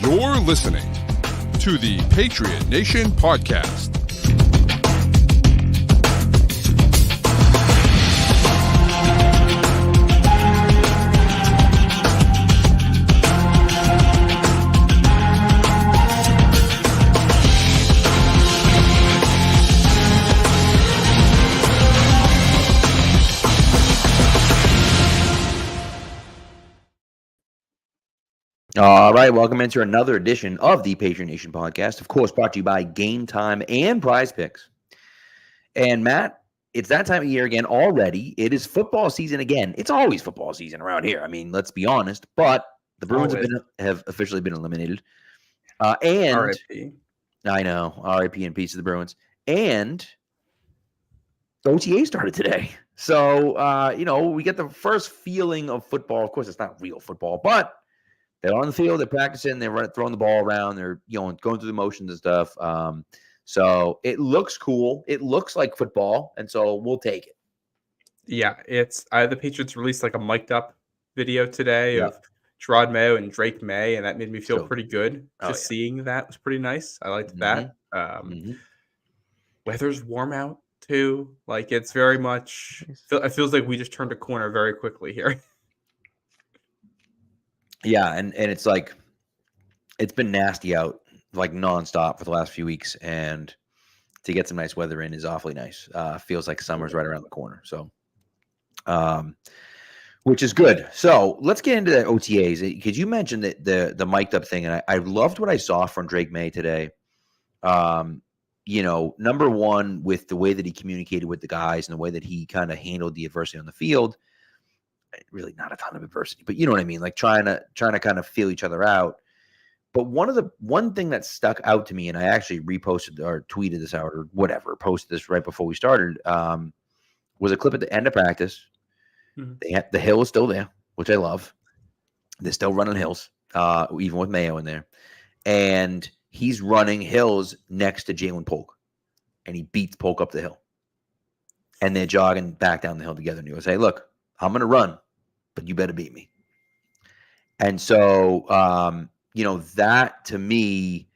You're listening to the Patriot Nation podcast. All right, welcome into another edition of the Patriot Nation podcast, of course, brought to you by Game Time and Prize Picks. And Matt, it's that time of year again already. It is football season again. It's always football season around here. I mean, let's be honest, but the Bruins have officially been eliminated. And RIP. I know, RIP and peace to the Bruins. And OTA started today. So, we get the first feeling of football. Of course, it's not real football, but they're on the field, they're practicing, they're throwing the ball around, they're going through the motions and stuff. So it looks cool. It looks like football, and so we'll take it. Yeah, it's the Patriots released like a mic'd up video today of Judon Mayo and Drake May, and that made me feel pretty good. Seeing that was pretty nice. I liked that. Weather's warm out too. Like it's very much. It feels like we just turned a corner very quickly here. Yeah, and it's like it's been nasty out like nonstop for the last few weeks, and to get some nice weather in is awfully nice. Feels like summer's right around the corner, so which is good. So let's get into the OTAs because you mentioned that the mic'd up thing, and I loved what I saw from Drake May today. Number one, with the way that he communicated with the guys and the way that he kind of handled the adversity on the field. Really not a ton of adversity, but you know what I mean? Like trying to kind of feel each other out. But one thing that stuck out to me, and I actually reposted or tweeted this out or whatever, posted this right before we started, was a clip at the end of practice. Mm-hmm. The hill is still there, which I love. They're still running hills, even with Mayo in there. And he's running hills next to Jalen Polk. And he beats Polk up the hill. And they're jogging back down the hill together. And he goes, hey, look, I'm going to run, but you better beat me. And so, that to me,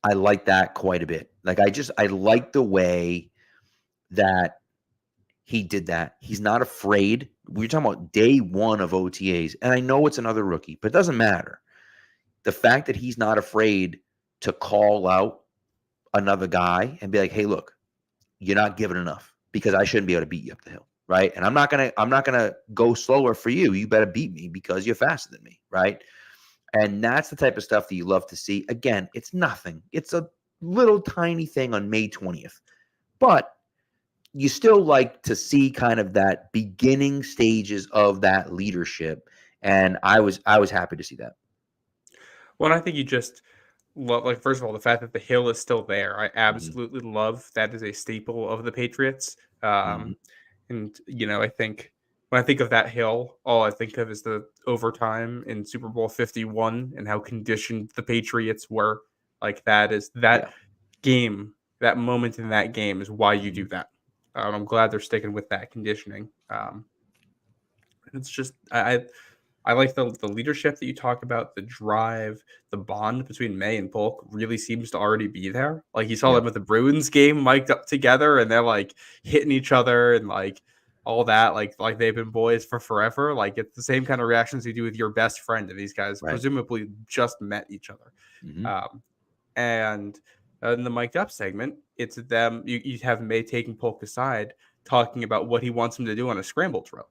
I like that quite a bit. Like, I like the way that he did that. He's not afraid. We're talking about day one of OTAs, and I know it's another rookie, but it doesn't matter. The fact that he's not afraid to call out another guy and be like, hey, look, you're not giving enough because I shouldn't be able to beat you up the hill. Right. And I'm not gonna go slower for you. You better beat me because you're faster than me. Right. And that's the type of stuff that you love to see. Again, it's nothing. It's a little tiny thing on May 20th. But you still like to see kind of that beginning stages of that leadership. And I was happy to see that. Well, I think you just love, like, first of all, the fact that the hill is still there. I absolutely love that is a staple of the Patriots. And, I think when I think of that hill, all I think of is the overtime in Super Bowl 51 and how conditioned the Patriots were. Like game, that moment in that game is why you do that. I'm glad they're sticking with that conditioning. It's just, I like the leadership that you talk about, the drive, the bond between May and Polk really seems to already be there. Like you saw them with the Bruins game mic'd up together and they're like hitting each other and like all that, like they've been boys for forever. Like it's the same kind of reactions you do with your best friend. And these guys presumably just met each other. Mm-hmm. And in the mic'd up segment, it's them. You have May taking Polk aside, talking about what he wants him to do on a scramble drill.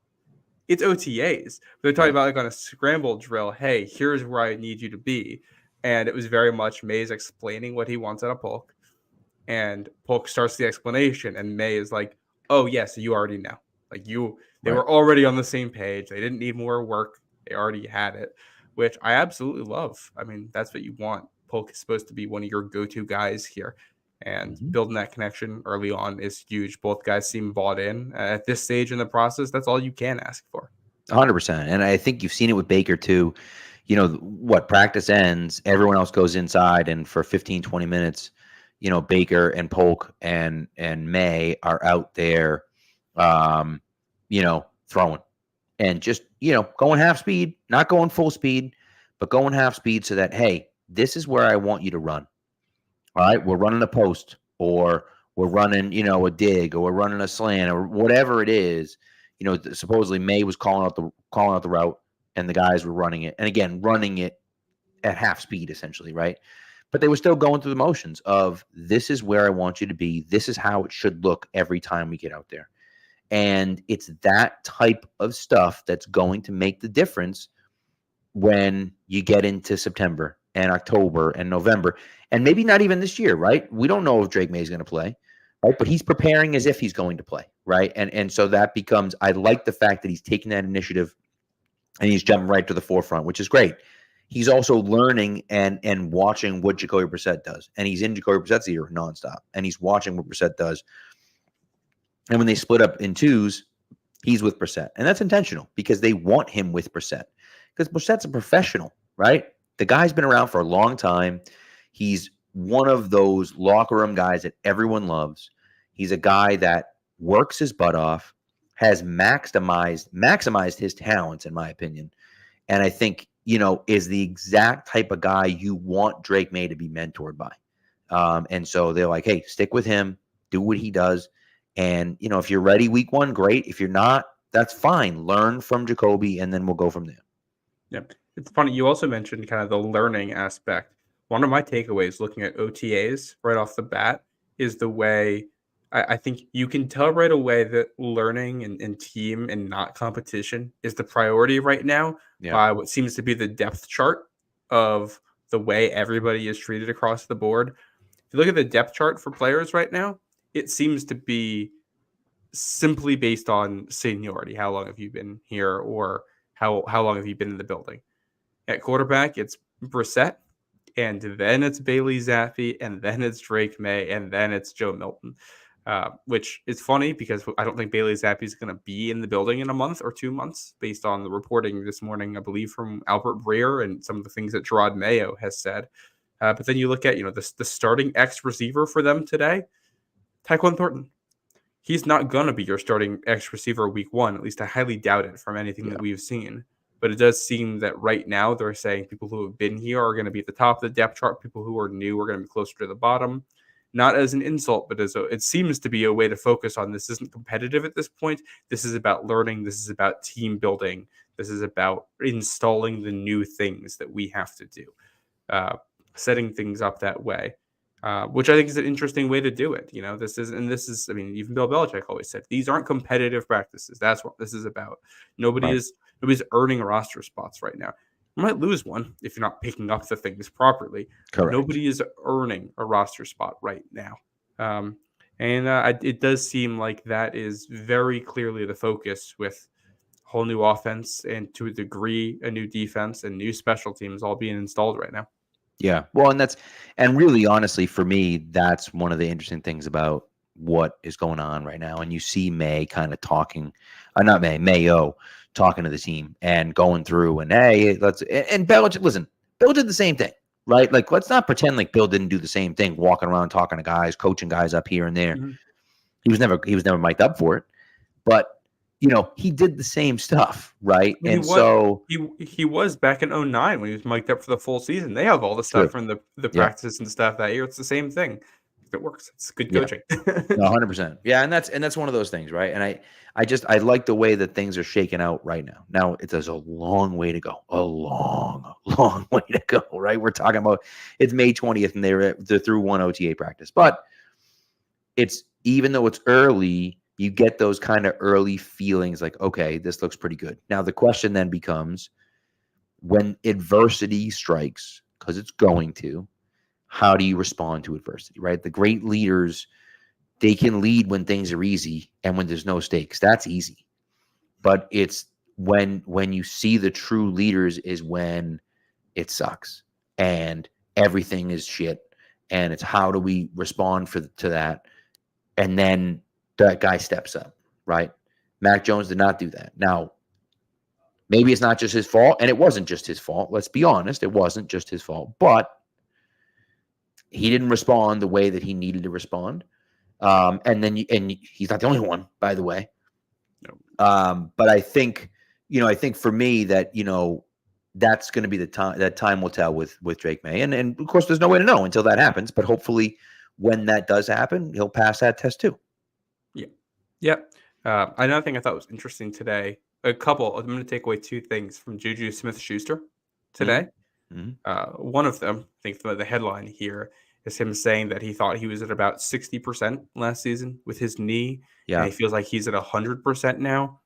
It's OTAs. They're talking about like on a scramble drill, hey, here's where I need you to be. And it was very much May's explaining what he wants out of Polk. And Polk starts the explanation. And May is like, oh, yeah, so you already know. Like they were already on the same page. They didn't need more work. They already had it, which I absolutely love. I mean, that's what you want. Polk is supposed to be one of your go-to guys here. And building that connection early on is huge. Both guys seem bought in. At this stage in the process, that's all you can ask for. 100%. And I think you've seen it with Baker too. Practice ends, everyone else goes inside, and for 15, 20 minutes, Baker and Polk and May are out there, throwing. And just, going half speed, not going full speed, but going half speed so that, hey, this is where I want you to run. All right, we're running a post, or we're running, a dig, or we're running a slant, or whatever it is. Supposedly May was calling out the route, and the guys were running it, and again, running it at half speed, essentially, right? But they were still going through the motions of, this is where I want you to be. This is how it should look every time we get out there. And it's that type of stuff that's going to make the difference when you get into September and October and November, and maybe not even this year, right? We don't know if Drake May is going to play, right? But he's preparing as if he's going to play, right? And so that becomes, I like the fact that he's taking that initiative and he's jumping right to the forefront, which is great. He's also learning and watching what Jacoby Brissett does. And he's in Jacoby Brissett's ear nonstop. And he's watching what Brissett does. And when they split up in twos, he's with Brissett. And that's intentional because they want him with Brissett. Because Brissett's a professional, right? The guy's been around for a long time. He's one of those locker room guys that everyone loves. He's a guy that works his butt off, has maximized his talents, in my opinion. And I think, is the exact type of guy you want Drake May to be mentored by. And so they're like, hey, stick with him, do what he does. And, if you're ready week one, great. If you're not, that's fine. Learn from Jacoby, and then we'll go from there. Yep. It's funny. You also mentioned kind of the learning aspect. One of my takeaways looking at OTAs right off the bat is the way I think you can tell right away that learning and team and not competition is the priority right now by what seems to be the depth chart of the way everybody is treated across the board. If you look at the depth chart for players right now, it seems to be simply based on seniority. How long have you been here, or how long have you been in the building? At quarterback, it's Brissett, and then it's Bailey Zappi, and then it's Drake May, and then it's Joe Milton. Which is funny because I don't think Bailey Zappi is going to be in the building in a month or 2 months, based on the reporting this morning, I believe, from Albert Breer and some of the things that Gerard Mayo has said. But then you look at, the starting X receiver for them today, Tyquan Thornton. He's not going to be your starting X receiver week one. At least I highly doubt it from anything that we've seen. But it does seem that right now they're saying people who have been here are going to be at the top of the depth chart. People who are new are going to be closer to the bottom. Not as an insult, but it seems to be a way to focus on, this isn't competitive at this point. This is about learning. This is about team building. This is about installing the new things that we have to do, setting things up that way, which I think is an interesting way to do it. This is, I mean, even Bill Belichick always said, these aren't competitive practices. That's what this is about. Nobody's earning roster spots right now. You might lose one if you're not picking up the things properly. Correct. Nobody is earning a roster spot right now. It does seem like that is very clearly the focus, with a whole new offense and, to a degree, a new defense and new special teams all being installed right now. Yeah. Well, and really, honestly, for me, that's one of the interesting things about what is going on right now. And you see May kind of talking, Mayo talking to the team and going through, and hey, and Belichick, listen, Bill did the same thing, right? Like, let's not pretend like Bill didn't do the same thing, walking around talking to guys, coaching guys up here and there. Mm-hmm. He was never mic'd up for it, but he did the same stuff, right? He was back in 2009 when he was mic'd up for the full season. They have all the stuff from the practices and stuff that year. It's the same thing. It works. It's good coaching. 100%. Yeah, and that's one of those things, right? And I like the way that things are shaking out right now. Now, there's a long way to go. A long way to go, right? We're talking about, it's May 20th and they're through one OTA practice. But even though it's early, you get those kind of early feelings like, okay, this looks pretty good. Now, the question then becomes, when adversity strikes, because it's going to, how do you respond to adversity, right? The great leaders, they can lead when things are easy and when there's no stakes. That's easy. But it's when you see the true leaders is when it sucks and everything is shit. And it's, how do we respond to that? And then that guy steps up, right? Mac Jones did not do that. Now, maybe it's not just his fault, and it wasn't just his fault. Let's be honest. It wasn't just his fault, but he didn't respond the way that he needed to respond. And he's not the only one, by the way. No. But I think for me that, that's going to be the time. That time will tell with Drake May, and of course, there's no way to know until that happens. But hopefully, when that does happen, he'll pass that test too. Yeah. Another thing I thought was interesting today. I'm going to take away two things from Juju Smith-Schuster today. One of them, I think the headline here is him saying that he thought he was at about 60% last season with his knee. Yeah. And he feels like he's at 100% now.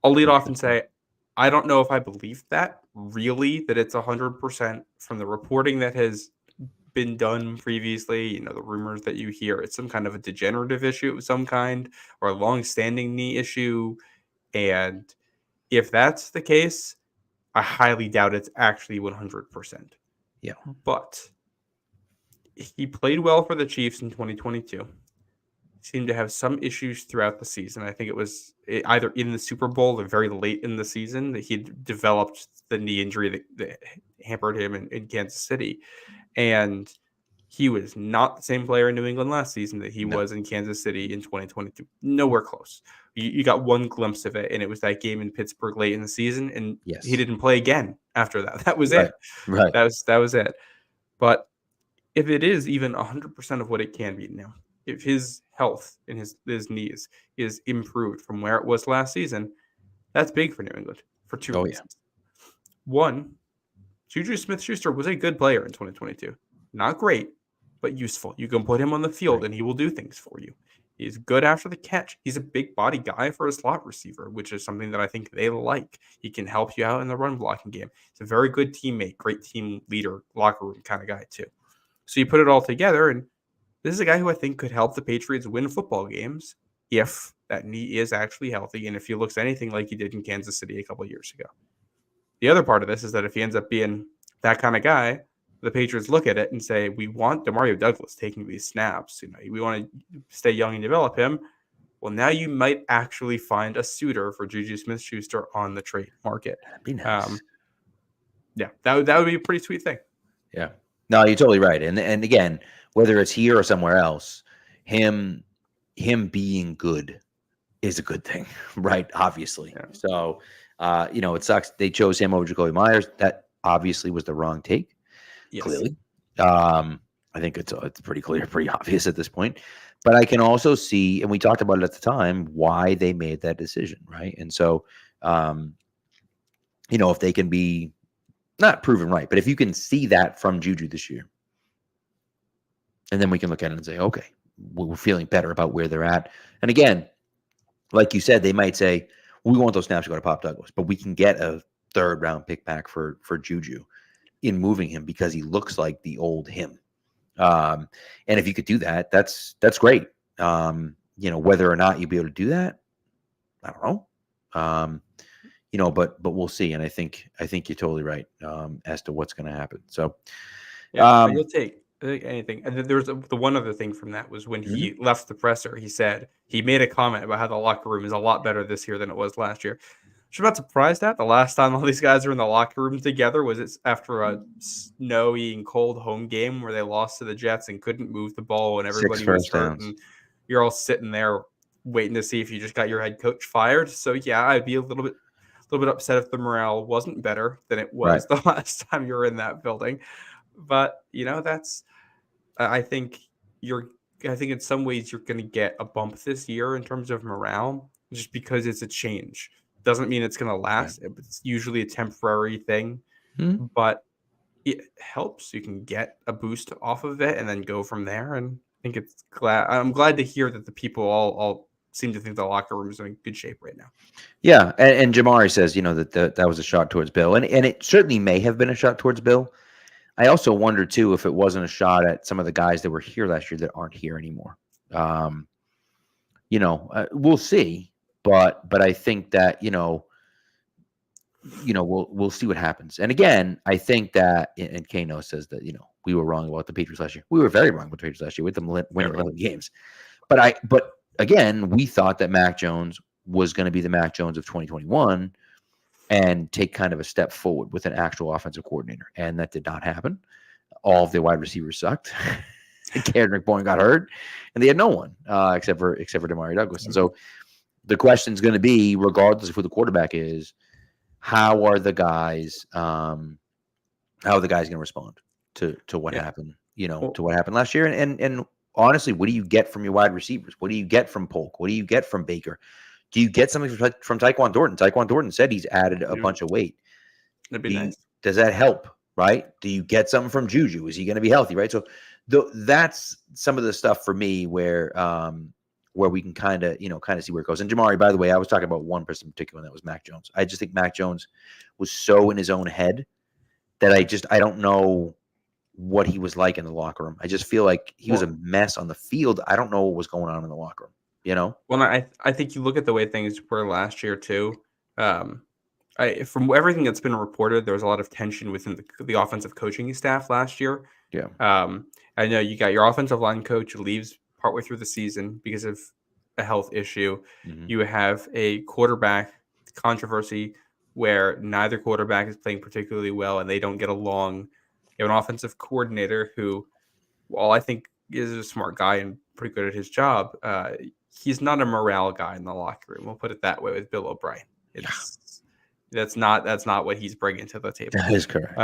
I'll lead off and say, I don't know if I believe that really, that it's 100% from the reporting that has been done previously, the rumors that you hear, it's some kind of a degenerative issue of some kind or a long-standing knee issue. And if that's the case, I highly doubt it's actually 100%. Yeah. But he played well for the Chiefs in 2022. Seemed to have some issues throughout the season. I think it was either in the Super Bowl or very late in the season that he developed the knee injury that hampered him in Kansas City. And he was not the same player in New England last season that he was in Kansas City in 2022. Nowhere close. You got one glimpse of it, and it was that game in Pittsburgh late in the season, and he didn't play again after that. That was it. Right. That was it. But if it is even 100% of what it can be now, if his health in his knees is improved from where it was last season, that's big for New England for two reasons. One, Juju Smith-Schuster was a good player in 2022. Not great, but useful. You can put him on the field and he will do things for you. He's good after the catch. He's a big body guy for a slot receiver, which is something that I think they like. He can help you out in the run blocking game. He's a very good teammate, great team leader, locker room kind of guy too. So you put it all together, and this is a guy who I think could help the Patriots win football games if that knee is actually healthy and if he looks anything like he did in Kansas City a couple of years ago. The other part of this is that if he ends up being that kind of guy, the Patriots look at it and say, we want Demario Douglas taking these snaps. We want to stay young and develop him. Well, now you might actually find a suitor for Juju Smith-Schuster on the trade market. That'd be nice. That would be a pretty sweet thing. Yeah. No, you're totally right. And again, whether it's here or somewhere else, him being good is a good thing, right? Obviously. Yeah. So, it sucks they chose him over Jacoby Myers. That obviously was the wrong take. Yes. Clearly. I think it's pretty clear, pretty obvious at this point. But I can also see, and we talked about it at the time, why they made that decision, right? And so, if they can be not proven right, but if you can see that from Juju this year, and then we can look at it and say, okay, we're feeling better about where they're at. And again, like you said, they might say, we want those snaps to go to Pop Douglas, but we can get a third-round pick back for Juju in moving him because he looks like the old him. And if you could do that, that's great. Whether or not you'd be able to do that, I don't know. But we'll see. And I think you're totally right as to what's going to happen. So, you'll take anything. And then there was the one other thing from that was when he left the presser, he made a comment about how the locker room is a lot better this year than it was last year. Which I'm not surprised at. The last time all these guys were in the locker room together was after a snowy and cold home game where they lost to the Jets and couldn't move the ball and everybody was hurt. And you're all sitting there waiting to see if you just got your head coach fired. So yeah, I'd be a little bit upset if the morale wasn't better than it was the last time you were in that building. But that's I think in some ways you're going to get a bump this year in terms of morale just because it's a change. Doesn't mean it's going to last. Right. It's usually a temporary thing, but it helps. You can get a boost off of it and then go from there. And I think I'm glad to hear that the people all seem to think the locker room is in good shape right now. Yeah. And Jamari says, that was a shot towards Bill. And it certainly may have been a shot towards Bill. I also wonder, too, if it wasn't a shot at some of the guys that were here last year that aren't here anymore. We'll see. But I think that, we'll see what happens. And again, I think that, and Kano says that, we were wrong about the Patriots last year. We were very wrong about the Patriots last year with them winning 11 games. But again, we thought that Mac Jones was going to be the Mac Jones of 2021 and take kind of a step forward with an actual offensive coordinator. And that did not happen. All of their wide receivers sucked. Kendrick Bourne got hurt, and they had no one except for Demario Douglas. And so the question is going to be, regardless of who the quarterback is, how are the guys going to respond to what happened, to what happened last year? And honestly, what do you get from your wide receivers? What do you get from Polk? What do you get from Baker? Do you get something from Tyquan Thornton? Tyquan Thornton said he's added a bunch of weight. That'd be nice. Does that help, right? Do you get something from Juju? Is he going to be healthy, right? So that's some of the stuff for me where we can kind of see where it goes. And Jamari, by the way, I was talking about one person in particular, and that was Mac Jones. I just think Mac Jones was so in his own head that I don't know what he was like in the locker room. I just feel like he was a mess on the field. I don't know what was going on in the locker room, Well, I think you look at the way things were last year too. From everything that's been reported, there was a lot of tension within the offensive coaching staff last year. Yeah. I know you got your offensive line coach who leaves partway through the season because of a health issue. Mm-hmm. You have a quarterback controversy where neither quarterback is playing particularly well and they don't get along. You have an offensive coordinator who, while I think is a smart guy and pretty good at his job, he's not a morale guy in the locker room. We'll put it that way with Bill O'Brien. That's not what he's bringing to the table. That is correct.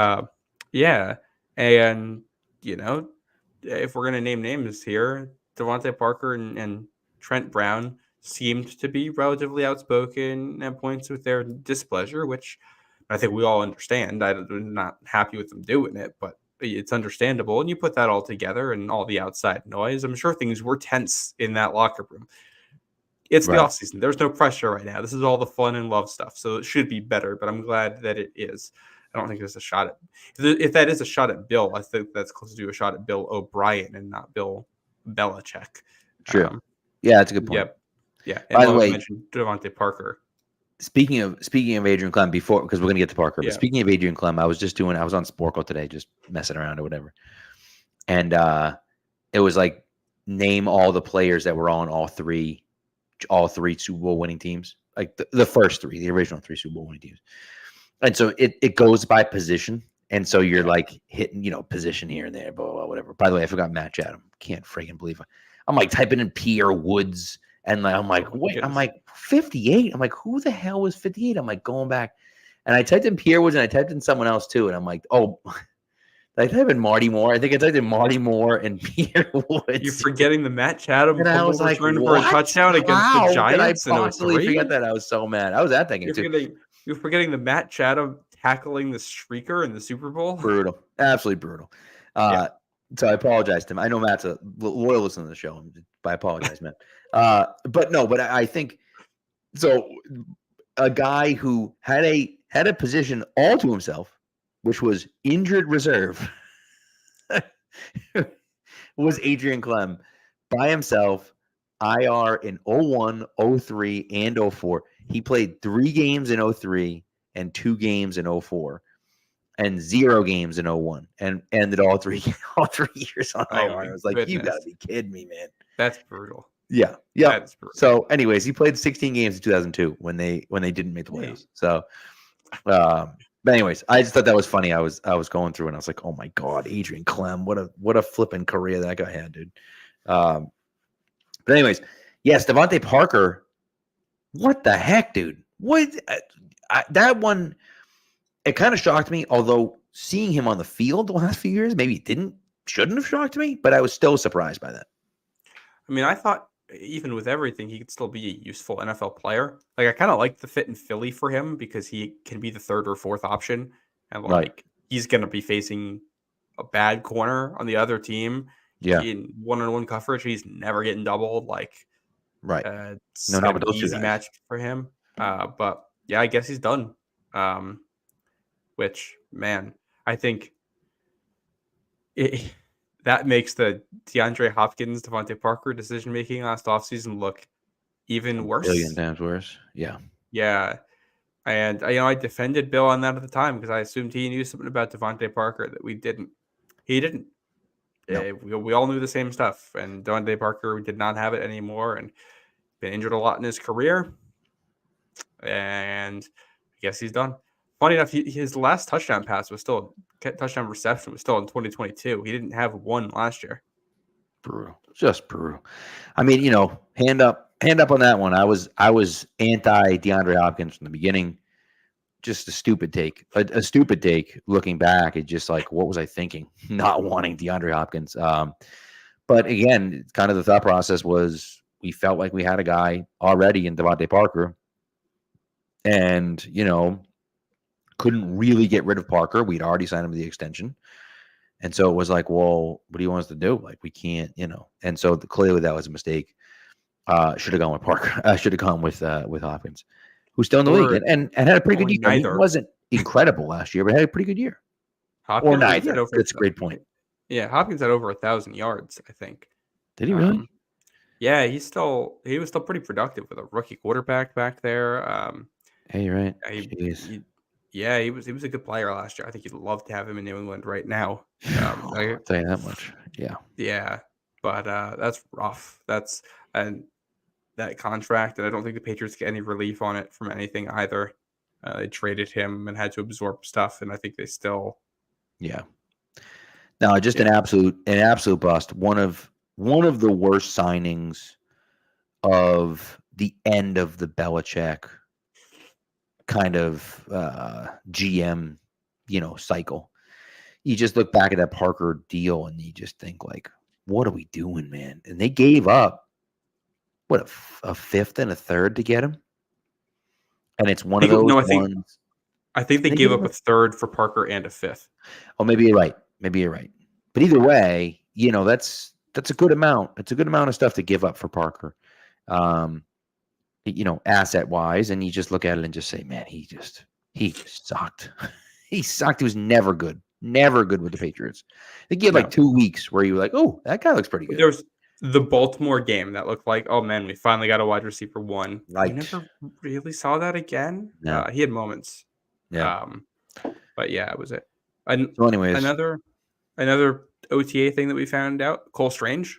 Yeah. And, if we're going to name names here, Devontae Parker and Trent Brown seemed to be relatively outspoken at points with their displeasure, which I think we all understand. I'm not happy with them doing it, but it's understandable. And you put that all together and all the outside noise, I'm sure things were tense in that locker room. It's the offseason. There's no pressure right now. This is all the fun and love stuff. So it should be better, but I'm glad that it is. I don't think there's a shot at – if that is a shot at Bill, I think that's close to a shot at Bill O'Brien and not Bill Belichick. True. Yeah, that's a good point. Yep. Yeah. By the way, you mentioned Devontae Parker. Speaking of Adrian Clem, because we're going to get to Parker, but speaking of Adrian Clem, I was on Sporkle today, just messing around or whatever. And it was like, name all the players that were on all three Super Bowl winning teams, like the first three, the original three Super Bowl winning teams. And so it goes by position. And so you're like hitting, position here and there, blah, blah, blah, whatever. By the way, I forgot Matt Chatham. Can't freaking believe it. I'm like typing in Pierre Woods. And I'm like, wait, I'm like 58. I'm like, who the hell was 58? I'm like going back. And I typed in Pierre Woods and I typed in someone else too. And I'm like, oh, I typed in Marty Moore. I think I typed in Marty Moore and Pierre Woods. You're forgetting the Matt Chatham and I was like, return for a touchdown against the Giants. Did I possibly forget that? I was so mad. I was at that game too. You're forgetting the Matt Chatham tackling the streaker in the Super Bowl. Brutal. Absolutely brutal. So I apologize to him. I know Matt's a loyal listener to the show, but I apologize, Matt. But I think so. A guy who had a position all to himself, which was injured reserve, was Adrian Clem by himself. IR in 01, 03, and 04. He played 3 games in 03 and 2 games in 04. And 0 games in 01 and ended all three years on IR. I was like, you got to be kidding me, man. That's brutal. Yeah. That's brutal. So anyways, he played 16 games in 2002 when they didn't make the playoffs. So, but anyways, I just thought that was funny. I was going through and I was like, oh my God, Adrian Clem, what a flipping career that guy had, dude. But anyways, yes, Devontae Parker, what the heck, dude? What that one, it kind of shocked me, although seeing him on the field the last few years, maybe shouldn't have shocked me, but I was still surprised by that. I mean, I thought even with everything, he could still be a useful NFL player. Like, I kind of like the fit in Philly for him because he can be the 3rd or 4th option. And he's going to be facing a bad corner on the other team. Yeah. In one-on-one coverage, he's never getting doubled. It's not with those easy match for him. But yeah, I guess he's done. Which, man, I think that makes the DeAndre Hopkins, Devontae Parker decision-making last offseason look even worse. A billion times worse. Yeah. Yeah. And, I defended Bill on that at the time because I assumed he knew something about Devontae Parker that we didn't. He didn't. No. We all knew the same stuff. And Devontae Parker did not have it anymore and been injured a lot in his career. And I guess he's done. Funny enough, his last touchdown reception was still in 2022. He didn't have one last year. Brutal, just brutal. I mean, hand up on that one. I was anti DeAndre Hopkins from the beginning. just a stupid take. A stupid take looking back. It's just like, what was I thinking? Not wanting DeAndre Hopkins. But again, kind of the thought process was we felt like we had a guy already in Devontae Parker, and couldn't really get rid of Parker. We'd already signed him to the extension. And so it was like, well, what do you want us to do? Like, we can't, And so clearly that was a mistake. Should have gone with Parker. Should have gone with Hopkins, who's still in the league and had a pretty good year. He wasn't incredible last year, but had a pretty good year. Hopkins or neither. That's a great point. Yeah, Hopkins had over 1,000 yards, I think. Did he really? Yeah, he was still pretty productive with a rookie quarterback back there. Hey, you're right. He was a good player last year. I think you'd love to have him in New England right now. I'll tell you that much. Yeah. Yeah, but that's rough. And that contract, and I don't think the Patriots get any relief on it from anything either. They traded him and had to absorb stuff, and I think they still. Yeah. No, just an absolute bust. One of the worst signings of the end of the Belichick kind of GM, cycle. You just look back at that Parker deal and you just think like, what are we doing, man? And they gave up a fifth and a third to get him. And it's one of those ones. I think they gave up a third for Parker and a fifth. Oh, maybe you're right. But either way, that's a good amount. It's a good amount of stuff to give up for Parker. Asset wise, and you just look at it and just say, man, he just sucked. He sucked. He was never good with the Patriots. I think he had like 2 weeks where you were like, oh, that guy looks pretty good. There was the Baltimore game that looked like, oh man, we finally got a wide receiver one. Right. I never really saw that again. No. He had moments. Yeah. But yeah, it was it. So anyways, another OTA thing that we found out, Cole Strange.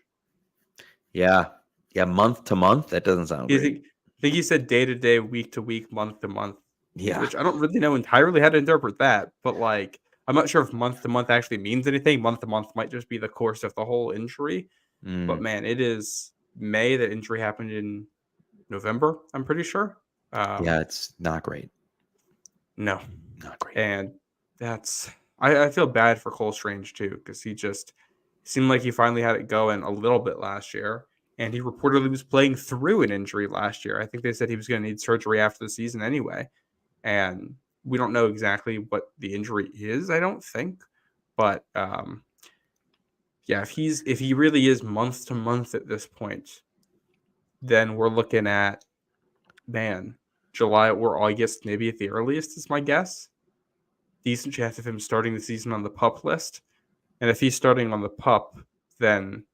Yeah, month to month. That doesn't sound great. I think he said day to day, week to week, month to month. Yeah. Which I don't really know entirely how to interpret that, but like I'm not sure if month to month actually means anything. Month to month might just be the course of the whole injury. But man, it is May. The injury happened in November, I'm pretty sure. Yeah, it's not great. No. Not great. And I feel bad for Cole Strange too, because he just seemed like he finally had it going a little bit last year. And he reportedly was playing through an injury last year. I think they said he was going to need surgery after the season anyway. And we don't know exactly what the injury is, I don't think. But if he really is month to month at this point, then we're looking at, July or August, maybe at the earliest is my guess. Decent chance of him starting the season on the PUP list. And if he's starting on the PUP, then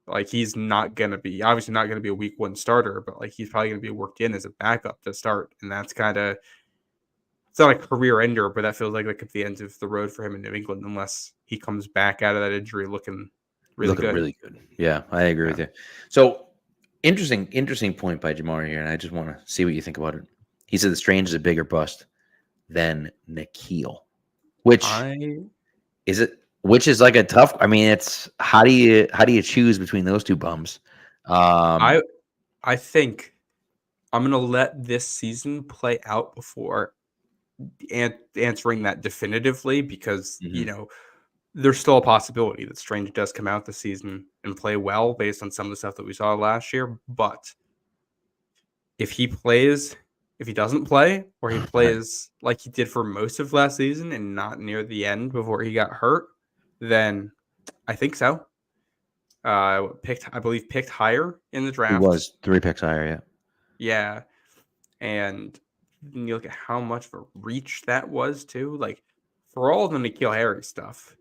like he's obviously not going to be a week one starter, but like he's probably going to be worked in as a backup to start. And that's it's not a career ender, but that feels like the end of the road for him in New England, unless he comes back out of that injury looking really good. Yeah, I agree with you. So interesting point by Jamar here, and I just want to see what you think about it. He said the Strange is a bigger bust than Nikhil, which is like a tough. I mean, it's how do you choose between those two bums? I think I'm gonna let this season play out before answering that definitively, because there's still a possibility that Strange does come out this season and play well based on some of the stuff that we saw last year. But if he doesn't play, or he plays like he did for most of last season and not near the end before he got hurt, then I think so. I believe picked higher in the draft. He was 3 picks higher, yeah. Yeah. And you look at how much of a reach that was too. Like, for all the N'Keal Harry stuff,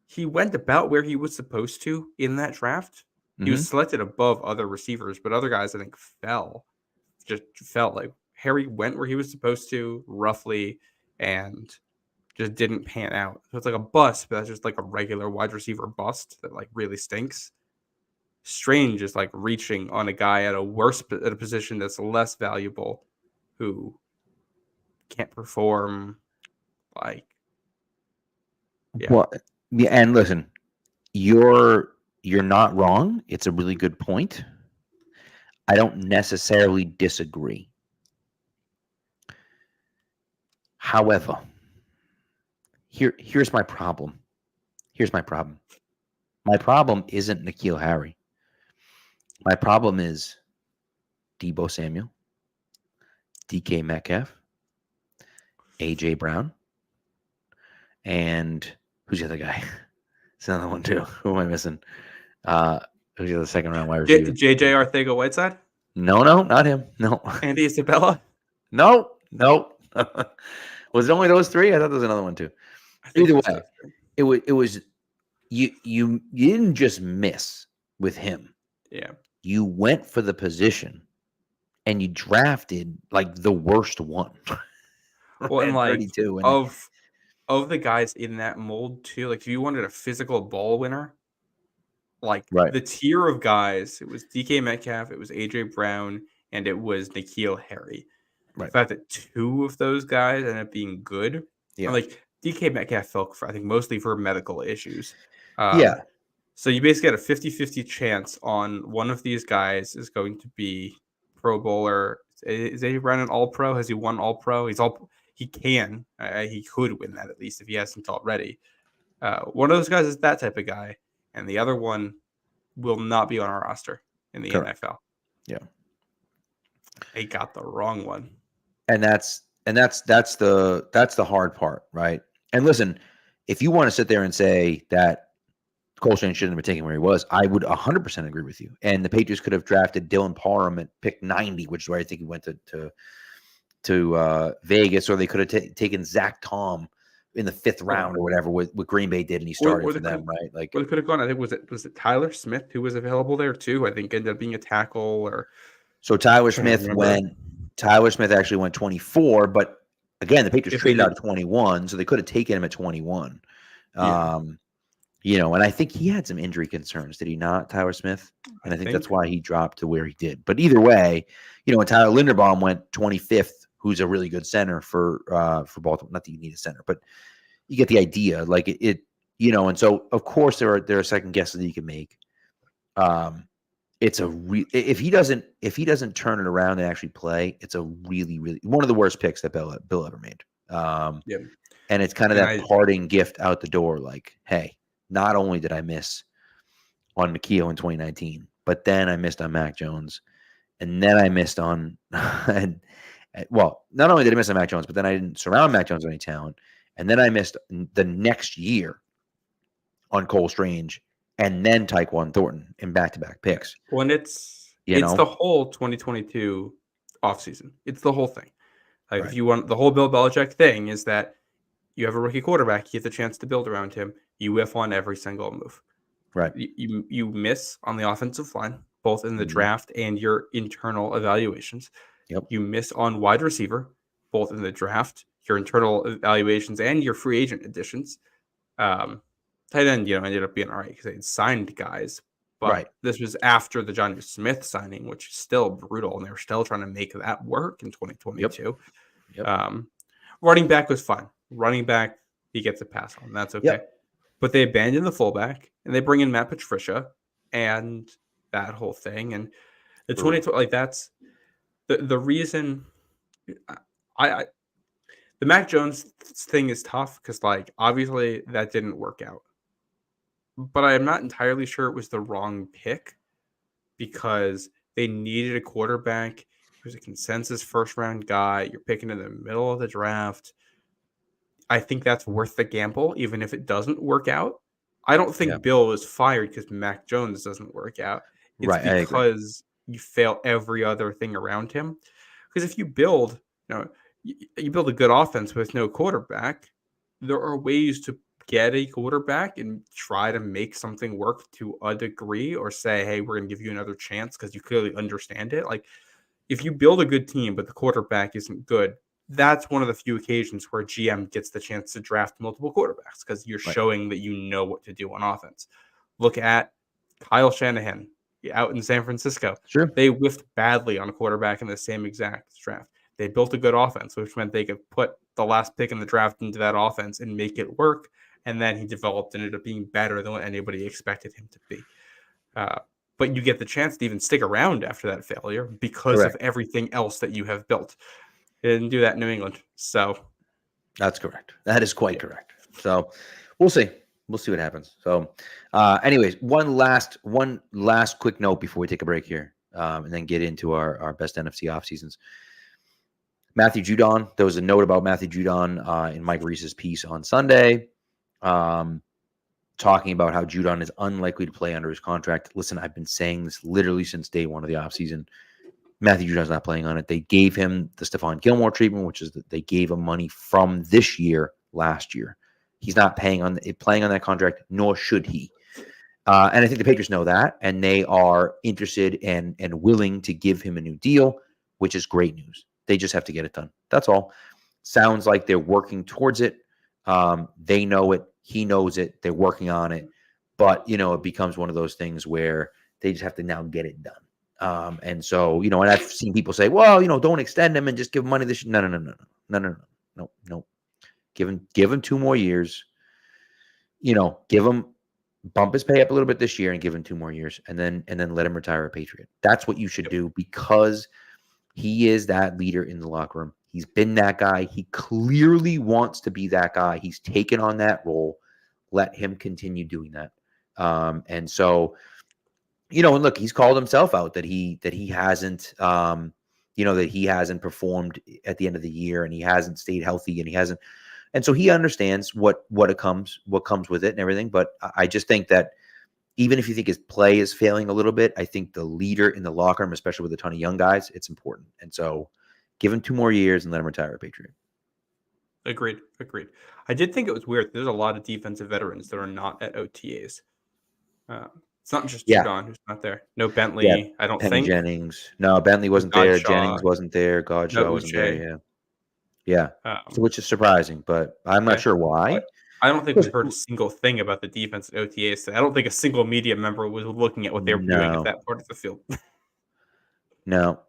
he went about where he was supposed to in that draft. He was selected above other receivers, but other guys I think just felt like Harry went where he was supposed to roughly and just didn't pan out. So it's like a bust, but that's just like a regular wide receiver bust that like really stinks. Strange is like reaching on a guy at a position that's less valuable, who can't perform. Like, yeah. Well, yeah, and listen, you're not wrong. It's a really good point. I don't necessarily disagree. However, here's my problem. Here's my problem. My problem isn't N'Keal Harry. My problem is Deebo Samuel, DK Metcalf, AJ Brown, and who's the other guy? It's another one too. Who am I missing? Who's the other second round wide receiver? JJ Arcega-Whiteside? No, not him. No. Andy Isabella? No. Was it only those three? I thought there was another one too. Either way, it was you didn't just miss with him. Yeah. You went for the position and you drafted like the worst one. Well, and like 32, of the guys in that mold too, like if you wanted a physical ball winner, like the tier of guys, it was DK Metcalf, it was AJ Brown, and it was N'Keal Harry. Right. The fact that two of those guys ended up being good. Yeah. Like DK Metcalf fell for, I think, mostly for medical issues. Yeah. So you basically had a 50-50 chance on one of these guys is going to be Pro Bowler. Is AJ Brown an All-Pro? Has he won All-Pro? He could win that at least if he hasn't already. One of those guys is that type of guy, and the other one will not be on our roster in the NFL. Yeah. They got the wrong one. And that's the hard part, right? And listen, if you want to sit there and say that Cole Strange shouldn't have been taken where he was, I would 100% agree with you. And the Patriots could have drafted Dylan Parham at pick 90, which is where I think he went to Vegas, or they could have taken Zach Tom in the 5th round or whatever, what Green Bay did, and he started for them, right? Like, well, it could have gone. I think was it Tyler Smith who was available there too? I think ended up being a tackle or. So Tyler Smith actually went 24, but again, the Patriots traded out at 21, so they could have taken him at 21. Yeah. And I think he had some injury concerns, did he not, Tyler Smith? And I think that's why he dropped to where he did. But either way, and Tyler Linderbaum went 25th, who's a really good center for Baltimore. Not that you need a center, but you get the idea. Like and so of course there are second guesses that you can make. It's if he doesn't turn it around and actually play, it's a really, really one of the worst picks that Bill ever made. And it's kind of that parting gift out the door. Like, hey, not only did I miss on N'Keal in 2019, but then I missed on Mac Jones, and then I missed on well, not only did I miss on Mac Jones, but then I didn't surround Mac Jones with any talent, and then I missed the next year on Cole Strange. And then Tyquan Thornton in back-to-back picks. When it's the whole 2022 offseason. It's the whole thing. Like if you want the whole Bill Belichick thing is that you have a rookie quarterback, you get the chance to build around him. You whiff on every single move. Right. You miss on the offensive line, both in the draft and your internal evaluations. Yep. You miss on wide receiver, both in the draft, your internal evaluations, and your free agent additions. Tight end, ended up being all right because they had signed guys. But this was after the Juju Smith signing, which is still brutal, and they were still trying to make that work in 2022. Yep. Running back was fine. Running back, he gets a pass on. That's okay. Yep. But they abandoned the fullback, and they bring in Matt Patricia, and that whole thing. And the 2020, that's the reason the Mac Jones thing is tough because, obviously that didn't work out. But I am not entirely sure it was the wrong pick because they needed a quarterback. He was a consensus first-round guy. You're picking in the middle of the draft. I think that's worth the gamble, even if it doesn't work out. I don't think Bill was fired because Mac Jones doesn't work out. It's because you fail every other thing around him. Because if you build, you build a good offense with no quarterback, there are ways to get a quarterback and try to make something work to a degree, or say, hey, we're going to give you another chance because you clearly understand it. Like, if you build a good team, but the quarterback isn't good, that's one of the few occasions where a GM gets the chance to draft multiple quarterbacks because you're showing that you know what to do on offense. Look at Kyle Shanahan out in San Francisco. Sure. They whiffed badly on a quarterback in the same exact draft. They built a good offense, which meant they could put the last pick in the draft into that offense and make it work. And then he developed and ended up being better than what anybody expected him to be. But you get the chance to even stick around after that failure because of everything else that you have built. They didn't do that in New England. So That's correct. That is quite correct. So we'll see. We'll see what happens. So, anyways, one last quick note before we take a break here, and then get into our best NFC off seasons. Matthew Judon. There was a note about Matthew Judon in Mike Reese's piece on Sunday, talking about how Judon is unlikely to play under his contract. Listen, I've been saying this literally since day one of the offseason. Matthew Judon's not playing on it. They gave him the Stephon Gilmore treatment, which is that they gave him money from this year, last year. He's not playing on that contract, nor should he. And I think the Patriots know that, and they are interested and willing to give him a new deal, which is great news. They just have to get it done. That's all. Sounds like they're working towards it. They know it. He knows it. They're working on it. But, it becomes one of those things where they just have to now get it done. And so, and I've seen people say, well, don't extend him and just give him money this year. No. Give him 2 more years. Give him, bump his pay up a little bit this year and give him 2 more years, and then let him retire a Patriot. That's what you should do, because he is that leader in the locker room. He's been that guy. He clearly wants to be that guy. He's taken on that role. Let him continue doing that. And so, and look, he's called himself out that he hasn't, that he hasn't performed at the end of the year, and he hasn't stayed healthy, and he hasn't. And so he understands what comes with it and everything. But I just think that even if you think his play is failing a little bit, I think the leader in the locker room, especially with a ton of young guys, it's important. And so give him 2 more years and let him retire a Patriot. Agreed. I did think it was weird. There's a lot of defensive veterans that are not at OTAs. It's not just Judon who's not there. No Bentley, I don't think. Jennings. No, Bentley wasn't there. Jennings wasn't there. Godshaw no wasn't there. Yeah. So, which is surprising, but I'm not sure why. I don't think we've heard a single thing about the defense at OTAs. I don't think a single media member was looking at what they were doing at that part of the field. No.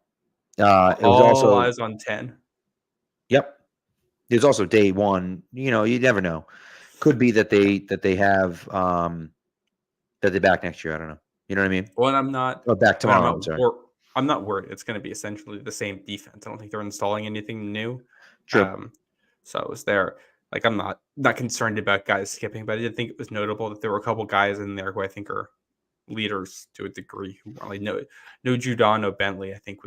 It was all also eyes on 10. Yep. It was also day one. You never know. Could be that they have that they're back next year. I don't know. You know what I mean? Well, I'm not. Oh, back tomorrow. I'm sorry. I'm not worried. It's going to be essentially the same defense. I don't think they're installing anything new. True. So it was there. Like, I'm not concerned about guys skipping, but I did think it was notable that there were a couple guys in there who I think are leaders to a degree, who are like no Judon, no Bentley. I think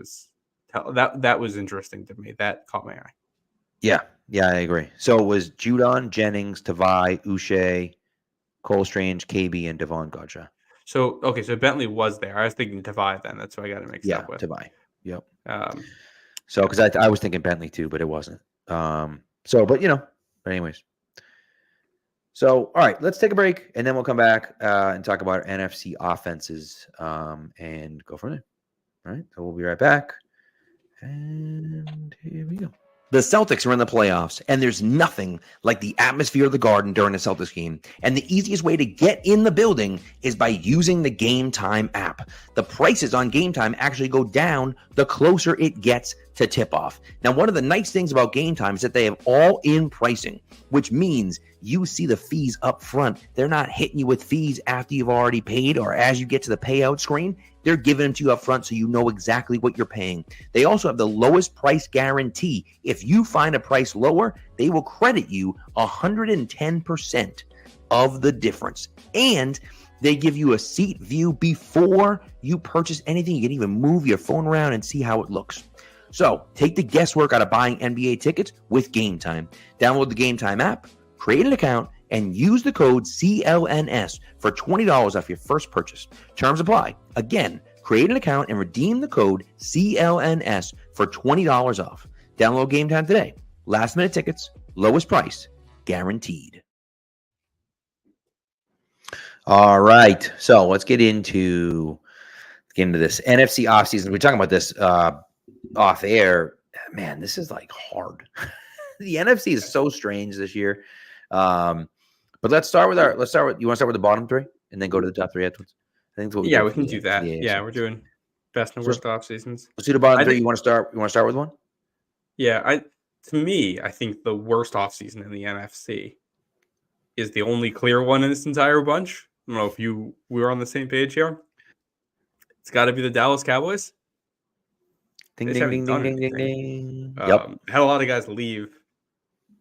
that was interesting to me. That caught my eye. Yeah, I agree. So it was Judon, Jennings, Tavai, Uche, Cole Strange, KB, and Devon Godshaw. So Bentley was there. I was thinking Tavai then. That's what I got to mix up with. Yeah, Tavai. Yep. So because I was thinking Bentley too, but it wasn't. But anyways. So, all right, let's take a break, and then we'll come back and talk about NFC offenses and go from there. All right, so we'll be right back. And here we go. The Celtics are in the playoffs, and there's nothing like the atmosphere of the Garden during a Celtics game. And the easiest way to get in the building is by using the Game Time app. The prices on Game Time actually go down the closer it gets to tip-off. Now, one of the nice things about Game Time is that they have all-in pricing, which means you see the fees up front. They're not hitting you with fees after you've already paid or as you get to the payout screen. They're giving them to you up front so you know exactly what you're paying. They also have the lowest price guarantee. If you find a price lower, they will credit you 110% of the difference. And they give you a seat view before you purchase anything. You can even move your phone around and see how it looks. So take the guesswork out of buying NBA tickets with Game Time. Download the Game Time app, create an account, and use the code CLNS for $20 off your first purchase. Terms apply. Again, create an account and redeem the code CLNS for $20 off. Download Game Time today. Last minute tickets, lowest price, guaranteed. All right, so let's get into this NFC offseason. We're talking about this off air. Man, this is like hard. The NFC is so strange this year. But let's start with you want to start with the bottom 3 and then go to the top 3 afterwards? I think that's what we can do that. Yeah, we're doing best and worst off seasons. Let's do the bottom 3. You want to start with one? Yeah, to me, I think the worst off season in the NFC is the only clear one in this entire bunch. I don't know if we were on the same page here. It's got to be the Dallas Cowboys. Ding, ding, ding, ding, ding, ding, ding. Had a lot of guys leave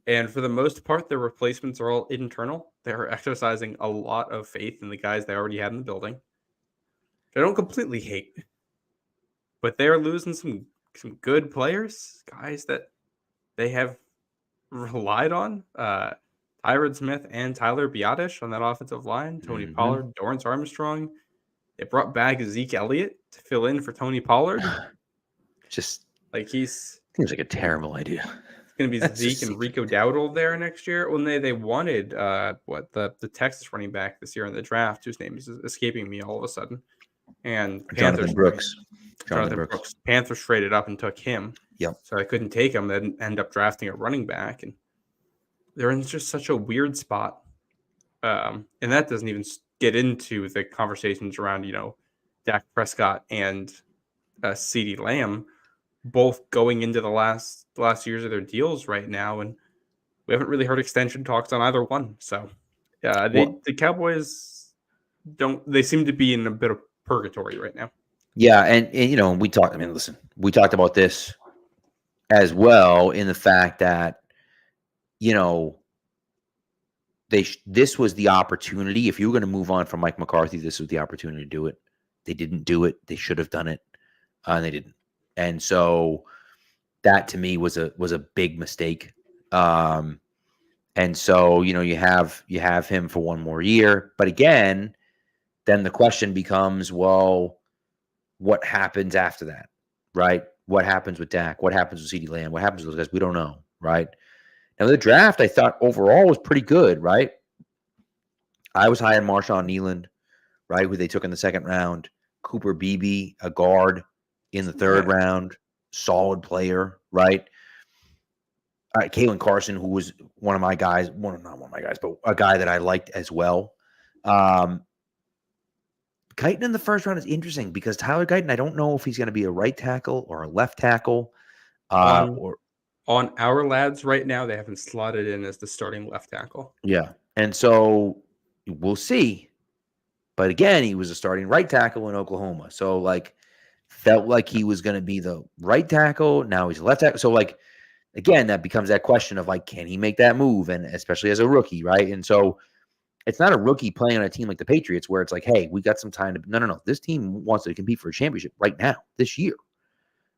And for the most part, their replacements are all internal. They're exercising a lot of faith in the guys they already had in the building. I don't completely hate, but they're losing some good players, guys that they have relied on. Tyron Smith and Tyler Biotish on that offensive line. Tony Pollard, Dorrance Armstrong. They brought back Zeke Elliott to fill in for Tony Pollard. Just like seems like a terrible idea. It's going to be Zeke and Rico Dowdle there next year. When they wanted the Texas running back this year in the draft, whose name is escaping me all of a sudden, and Jonathan Brooks. Panthers traded up and took him. Yep. So I couldn't take him. Then end up drafting a running back, and they're in just such a weird spot. And that doesn't even get into the conversations around, Dak Prescott and CeeDee Lamb, both going into the last years of their deals right now, and we haven't really heard extension talks on either one. So, the Cowboys they seem to be in a bit of purgatory right now. Yeah, and we talked. I mean, listen, we talked about this as well in the fact that this was the opportunity. If you were going to move on from Mike McCarthy, this was the opportunity to do it. They didn't do it. They should have done it, and they didn't. And so that to me was a big mistake. And so you have him for one more year, but again, then the question becomes, well, what happens after that, right? What happens with Dak? What happens with CeeDee Lamb? What happens with those guys? We don't know, right? Now, the draft, I thought overall was pretty good, right? I was high on Marshawn Nealand, right, who they took in the second round. Cooper Beebe, a guard in the third round, solid player, right? All right, Kalen Carson, who was one of my guys, not one of my guys, but a guy that I liked as well. Guyton in the first round is interesting because Tyler Guyton, I don't know if he's going to be a right tackle or a left tackle. On our lads right now, they haven't slotted in as the starting left tackle. Yeah. And so we'll see. But again, he was a starting right tackle in Oklahoma. So felt like he was going to be the right tackle. Now he's a left tackle. So again, that becomes that question of can he make that move? And especially as a rookie, right? And so it's not a rookie playing on a team like the Patriots where it's hey, we got some time to. No. This team wants to compete for a championship right now, this year.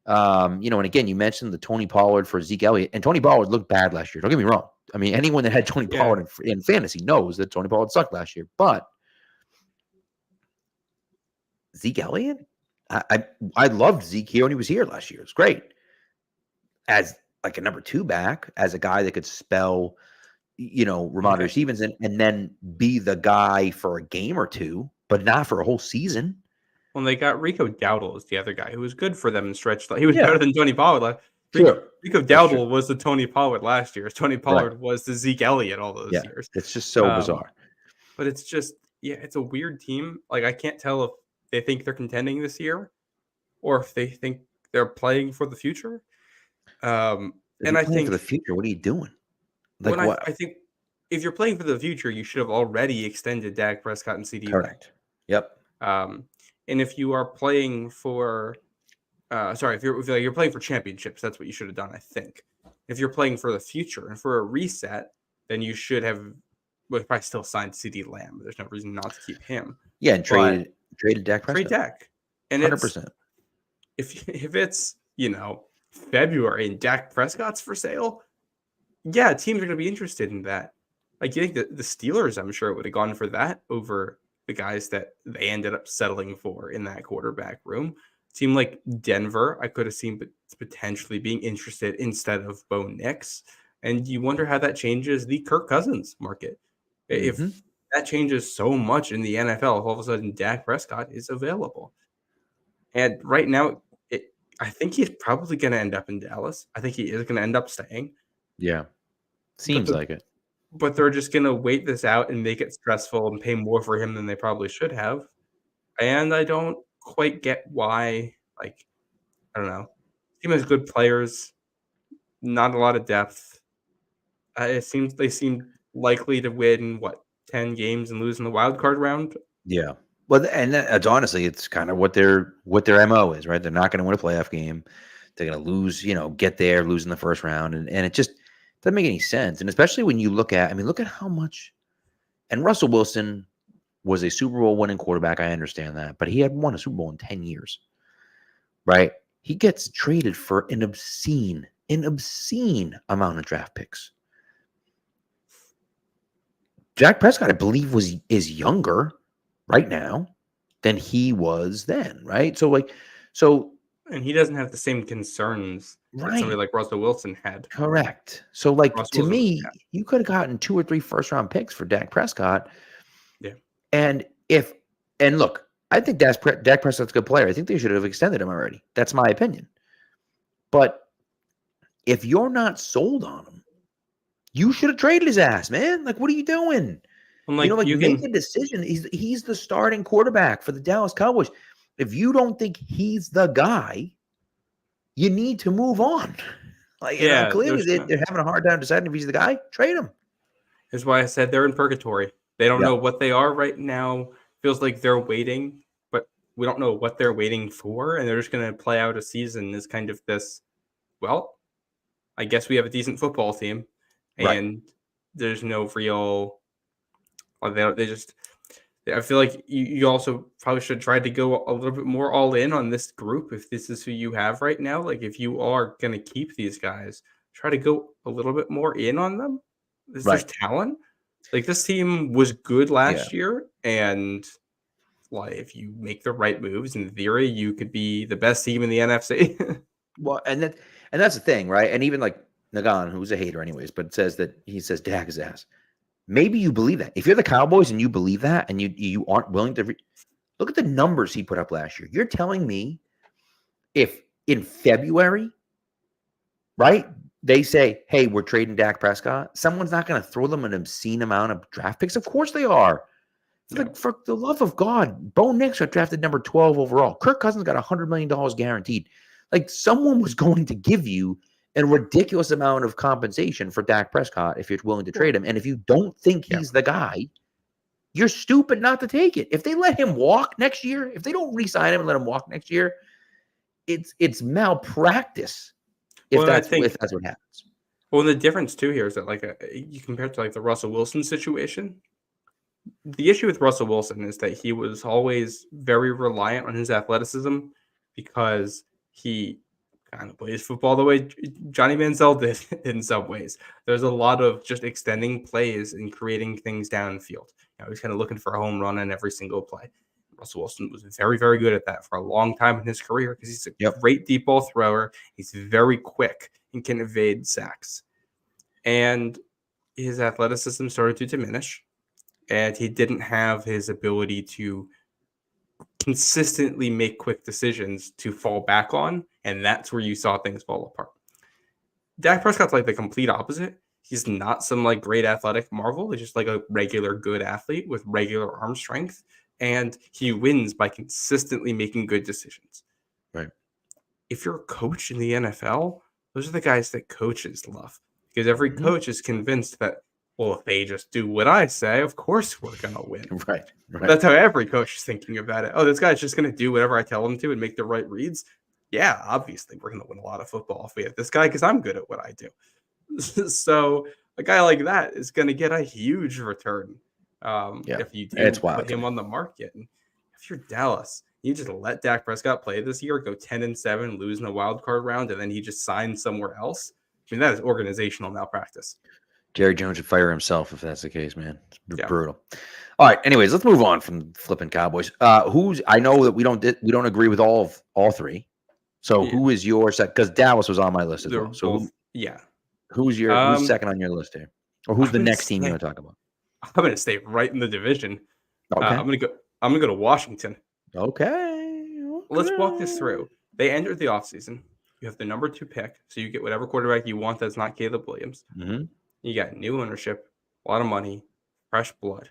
And again, you mentioned the Tony Pollard for Zeke Elliott, and Tony Pollard looked bad last year. Don't get me wrong. I mean, anyone that had Tony Pollard in fantasy knows that Tony Pollard sucked last year. But Zeke Elliott, I loved Zeke here when he was here last year. It's great as a number 2 back, as a guy that could spell, Ramondre Stevenson and then be the guy for a game or two, but not for a whole season. Well, they got Rico Dowdle as the other guy who was good for them and stretched. He was better than Tony Pollard. Rico Dowdle was the Tony Pollard last year. Tony Pollard was the Zeke Elliott all those years. It's just so bizarre. But it's just, it's a weird team. I can't tell if they think they're contending this year or if they think they're playing for the future. And I think for the future, what are you doing? I think if you're playing for the future, you should have already extended Dak Prescott and CeeDee. Correct. Yep. And if you are playing for, if you're playing for championships, that's what you should have done. I think if you're playing for the future and for a reset, then you should have. Well, probably still signed CeeDee Lamb. There's no reason not to keep him. Yeah, and traded Dak Prescott. Trade Dak, and 100%. If it's February and Dak Prescott's for sale, teams are going to be interested in that. You think that the Steelers, I'm sure, would have gone for that over the guys that they ended up settling for in that quarterback room. A team like Denver, I could have seen potentially being interested instead of Bo Nix. And you wonder how that changes the Kirk Cousins market. If that changes so much in the NFL, if all of a sudden Dak Prescott is available. And right now, I think he's probably going to end up in Dallas. I think he is going to end up staying. Yeah. Seems like it. But they're just going to wait this out and make it stressful and pay more for him than they probably should have. And I don't quite get why, I don't know. Team has good players, not a lot of depth. It seems they seem likely to win, 10 games and lose in the wild card round? Yeah. Well, and that's honestly, it's kind of what their MO is, right? They're not going to win a playoff game. They're going to lose, get there, lose in the first round. And it just, Doesn't make any sense. And especially when you look at how much. And Russell Wilson was a Super Bowl winning quarterback. I understand that, but he had won a Super Bowl in 10 years, right? He gets traded for an obscene amount of draft picks. Dak Prescott, I believe, is younger right now than he was then, right? And he doesn't have the same concerns that somebody like Russell Wilson had. Correct. So, to me, you could have gotten 2 or 3 first-round picks for Dak Prescott. Yeah. And look, I think Dak Prescott's a good player. I think they should have extended him already. That's my opinion. But if you're not sold on him, you should have traded his ass, man. Like, what are you doing? Make a decision. He's the starting quarterback for the Dallas Cowboys. If you don't think he's the guy, you need to move on. Clearly they're having a hard time deciding if he's the guy. Trade him. That's why I said they're in purgatory. They don't know what they are right now. Feels like they're waiting, but we don't know what they're waiting for, and they're just going to play out a season as kind of this, well, I guess we have a decent football team, and there's no real – I feel like you also probably should try to go a little bit more all in on this group if this is who you have right now. Like, if you are going to keep these guys, try to go a little bit more in on them. There's talent. Like, this team was good last year, and if you make the right moves, in theory, you could be the best team in the NFC. Well, and that's the thing, right? And even like Nagan, who's a hater anyways, but says Dak is ass. Maybe you believe that. If you're the Cowboys and you believe that, and you aren't willing to look at the numbers he put up last year. You're telling me if in February, right, they say, hey, we're trading Dak Prescott, someone's not going to throw them an obscene amount of draft picks? Of course they are. For the love of God, Bo Nix got drafted number 12 overall. Kirk Cousins got $100 million guaranteed. Like, someone was going to give you a ridiculous amount of compensation for Dak Prescott if you're willing to trade him. And if you don't think he's the guy, you're stupid not to take it. If they let him walk next year, if they don't re-sign him and let him walk next year, it's malpractice if that's what happens. Well, the difference too here is that you compare it to the Russell Wilson situation. The issue with Russell Wilson is that he was always very reliant on his athleticism because he kind of plays football the way Johnny Manziel did in some ways. There's a lot of just extending plays and creating things downfield. He's kind of looking for a home run in every single play. Russell Wilson was very, very good at that for a long time in his career because he's a great deep ball thrower. He's very quick and can evade sacks. And his athleticism started to diminish, and he didn't have his ability to consistently make quick decisions to fall back on, and that's where you saw things fall apart. Dak Prescott's the complete opposite. He's not some great athletic marvel. He's just a regular good athlete with regular arm strength, and he wins by consistently making good decisions. Right. If you're a coach in the NFL, those are the guys that coaches love, because every coach is convinced that, well, if they just do what I say, of course we're going to win. Right. That's how every coach is thinking about it. Oh, this guy's just going to do whatever I tell him to and make the right reads. Yeah, obviously we're going to win a lot of football if we have this guy because I'm good at what I do. So a guy like that is going to get a huge return if you do put him on the market. And if you're Dallas, you just let Dak Prescott play this year, go 10-7, lose in a wild card round, and then he just signs somewhere else. I mean, that is organizational malpractice. Jerry Jones should fire himself if that's the case, man. It's brutal. All right. Anyways, let's move on from flipping Cowboys. I know that we don't agree with all three. So who is your set? Because Dallas was on my list as well. So who's who's second on your list here, or who's the next team you're going to talk about? I'm going to stay right in the division. Okay. I'm going to go to Washington. Okay. Let's walk this through. They entered the offseason. You have the number 2 pick, so you get whatever quarterback you want that's not Caleb Williams. Mm-hmm. You got new ownership, a lot of money, fresh blood.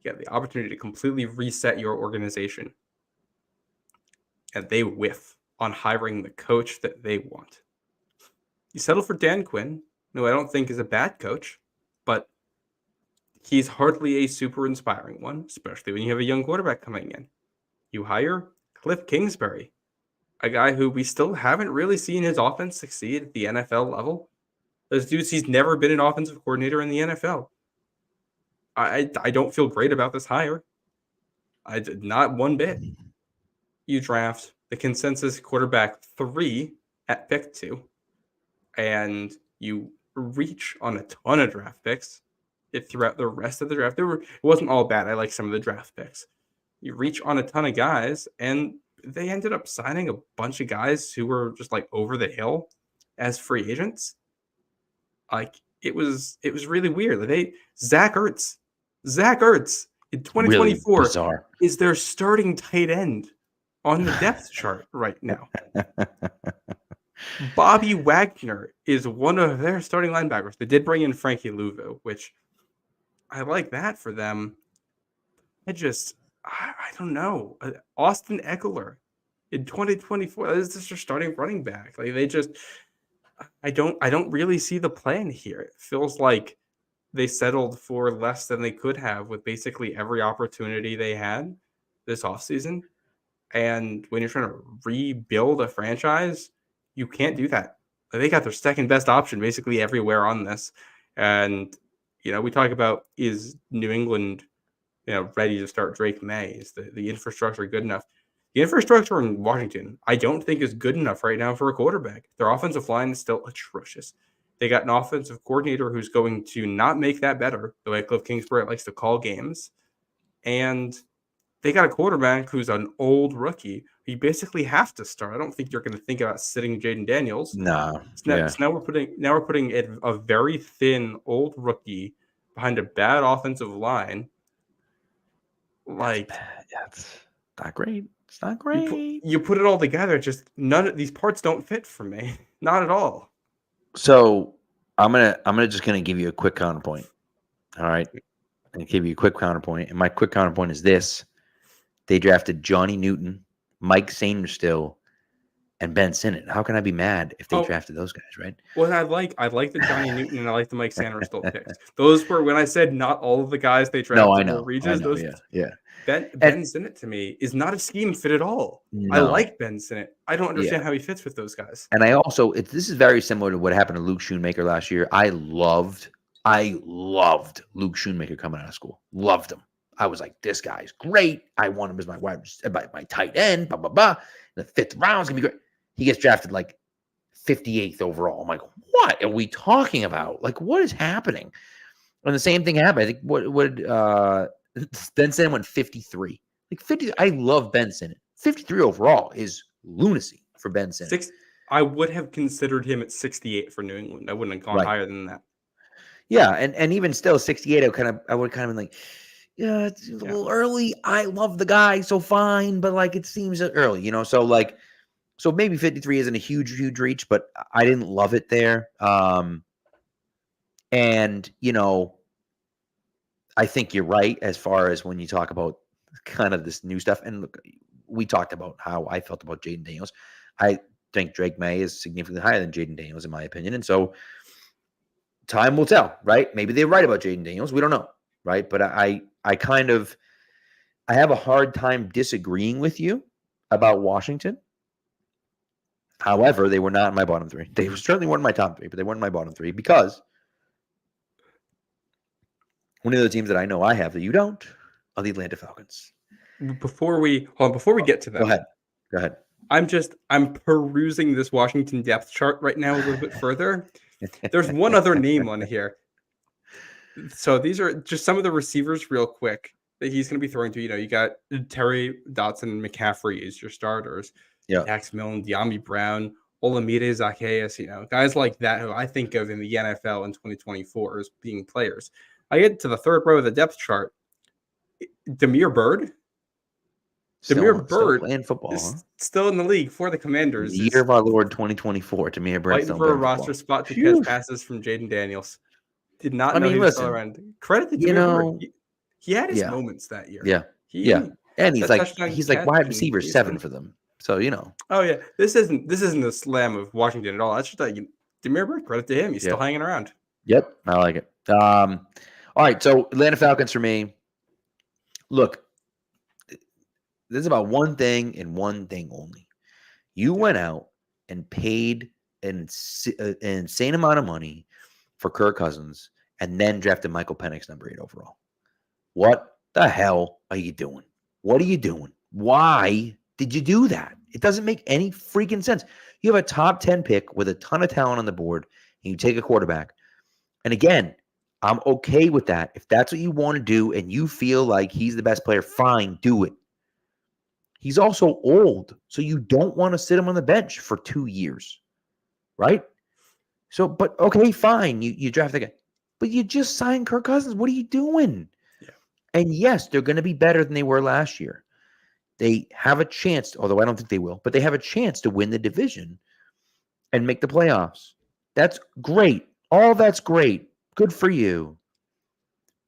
You got the opportunity to completely reset your organization. And they whiff on hiring the coach that they want. You settle for Dan Quinn, who I don't think is a bad coach, but he's hardly a super inspiring one, especially when you have a young quarterback coming in. You hire Cliff Kingsbury, a guy who we still haven't really seen his offense succeed at the NFL level. This dude, he's never been an offensive coordinator in the NFL. I don't feel great about this hire. I did not one bit. You draft the consensus quarterback 3 at pick 2, and you reach on a ton of draft picks throughout the rest of the draft. It wasn't all bad. I like some of the draft picks. You reach on a ton of guys, and they ended up signing a bunch of guys who were just like over the hill as free agents. Like it was really weird. Like Zach Ertz in 2024 really is their starting tight end on the depth chart right now. Bobby Wagner is one of their starting linebackers. They did bring in Frankie Louvu, which I like that for them. I don't know. Austin Eckler in 2024. This is their starting running back. Like I don't really see the plan here. It feels like they settled for less than they could have with basically every opportunity they had this offseason. And when you're trying to rebuild a franchise, you can't do that. They got their second best option basically everywhere on this. And, we talk about, is New England, ready to start Drake May? Is the infrastructure good enough? The infrastructure in Washington, I don't think is good enough right now for a quarterback. Their offensive line is still atrocious. They got an offensive coordinator who's going to not make that better, the way Cliff Kingsbury likes to call games. And they got a quarterback who's an old rookie. You basically have to start. I don't think you're going to think about sitting Jayden Daniels. No. So now we're putting a very thin old rookie behind a bad offensive line. Like it's not great. It's not great. You put it all together. Just none of these parts don't fit for me. Not at all. So I'm just gonna give you a quick counterpoint. All right. I'm gonna give you a quick counterpoint. And my quick counterpoint is this. They drafted Johnny Newton, Mike Sainristil, and Ben Sinnott. How can I be mad if they drafted those guys, right? Well, I like the Johnny Newton and I like the Mike Sainristil picks. Those were, when I said not all of the guys they drafted were reaches. Ben Sinnott to me is not a scheme fit at all. No. I like Ben Sinnott. I don't understand how he fits with those guys. And I also, this is very similar to what happened to Luke Schoonmaker last year. I loved Luke Schoonmaker coming out of school. Loved him. I was like, this guy's great. I want him as my tight end. Blah blah blah. In the 5th round is gonna be great. He gets drafted like 58th overall. I'm like, what are we talking about? Like, what is happening? And the same thing happened. I think what Ben Sinnott went 53. Like 50. I love Ben Sinnott. 53 overall is lunacy for Ben Sinnott. I would have considered him at 68 for New England. I wouldn't have gone higher than that. Yeah, and even still 68, I would kind of been like, yeah, it's a little early. I love the guy, so fine, but like it seems early, so maybe 53 isn't a huge reach, but I didn't love it there. And I think you're right as far as when you talk about kind of this new stuff. And look, we talked about how I felt about Jayden Daniels. I think Drake May is significantly higher than Jayden Daniels in my opinion. And so time will tell, right? Maybe they're right about Jayden Daniels. We don't know, right? But I have a hard time disagreeing with you about Washington. However, they were not in my bottom 3. They certainly weren't in my top 3, but they weren't in my bottom 3 because one of the teams that I know I have that you don't are the Atlanta Falcons. Before we get to that, Go ahead. I'm perusing this Washington depth chart right now a little bit further. There's one other name on here. So these are just some of the receivers real quick that he's going to be throwing to. You got Terry Dotson and McCaffrey as your starters. Yeah. Dax Milne, De'Ami Brown, Olamide Zaccheaus, guys like that who I think of in the NFL in 2024 as being players. I get to the 3rd row of the depth chart. Demir Byrd. Demir Byrd playing football, is still in the league for the Commanders. The year of our Lord 2024. Demir Byrd fighting for a roster spot to catch passes from Jayden Daniels. Did not know he was still around. Credit to Demir Byrd. He had his moments that year. Yeah. And he's like wide receiver 7 for them. So Oh yeah, this isn't a slam of Washington at all. That's just like Demir Byrd. Credit to him. He's still hanging around. Yep, I like it. All right, so Atlanta Falcons for me. Look, this is about one thing and one thing only. You went out and paid an insane amount of money for Kirk Cousins and then drafted Michael Penix number 8 overall. What the hell are you doing? What are you doing? Why did you do that? It doesn't make any freaking sense. You have a top 10 pick with a ton of talent on the board, and you take a quarterback. And again, I'm okay with that. If that's what you want to do and you feel like he's the best player, fine, do it. He's also old, so you don't want to sit him on the bench for 2 years, right? So, but okay, fine, you draft the guy. But you just signed Kirk Cousins. What are you doing? Yeah. And yes, they're going to be better than they were last year. They have a chance, although I don't think they will, but they have a chance to win the division and make the playoffs. That's great. All that's great. Good for you.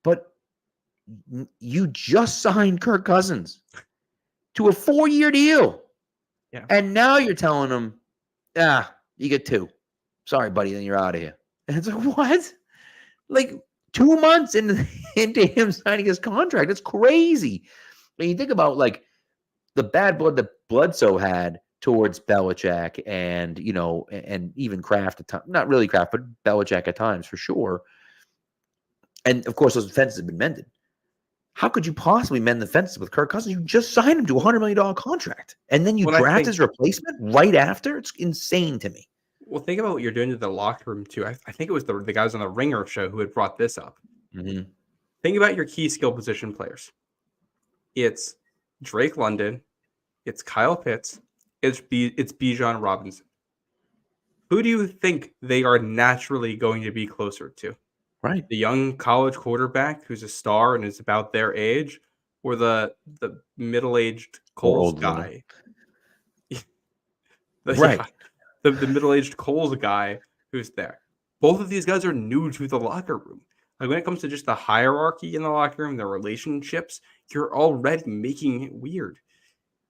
But you just signed Kirk Cousins to a 4-year deal. Yeah. And now you're telling him, you get 2. Sorry, buddy, then you're out of here. And it's like, what? Like 2 months into him signing his contract. It's crazy. When you think about like the bad blood that Bledsoe had towards Belichick and, and even Kraft at times, not really Kraft, but Belichick at times for sure. And of course, those fences have been mended. How could you possibly mend the fences with Kirk Cousins? You just signed him to a $100 million contract. And then you draft his replacement right after? It's insane to me. Well, think about what you're doing to the locker room, too. I think it was the guys on the Ringer show who had brought this up. Mm-hmm. Think about your key skill position players. It's Drake London. It's Kyle Pitts. It's Bijan Robinson. Who do you think they are naturally going to be closer to? Right. The young college quarterback who's a star and is about their age, or the middle-aged Coles guy? Right. The middle-aged Coles guy who's there. Both of these guys are new to the locker room. Like when it comes to just the hierarchy in the locker room, the relationships, you're already making it weird.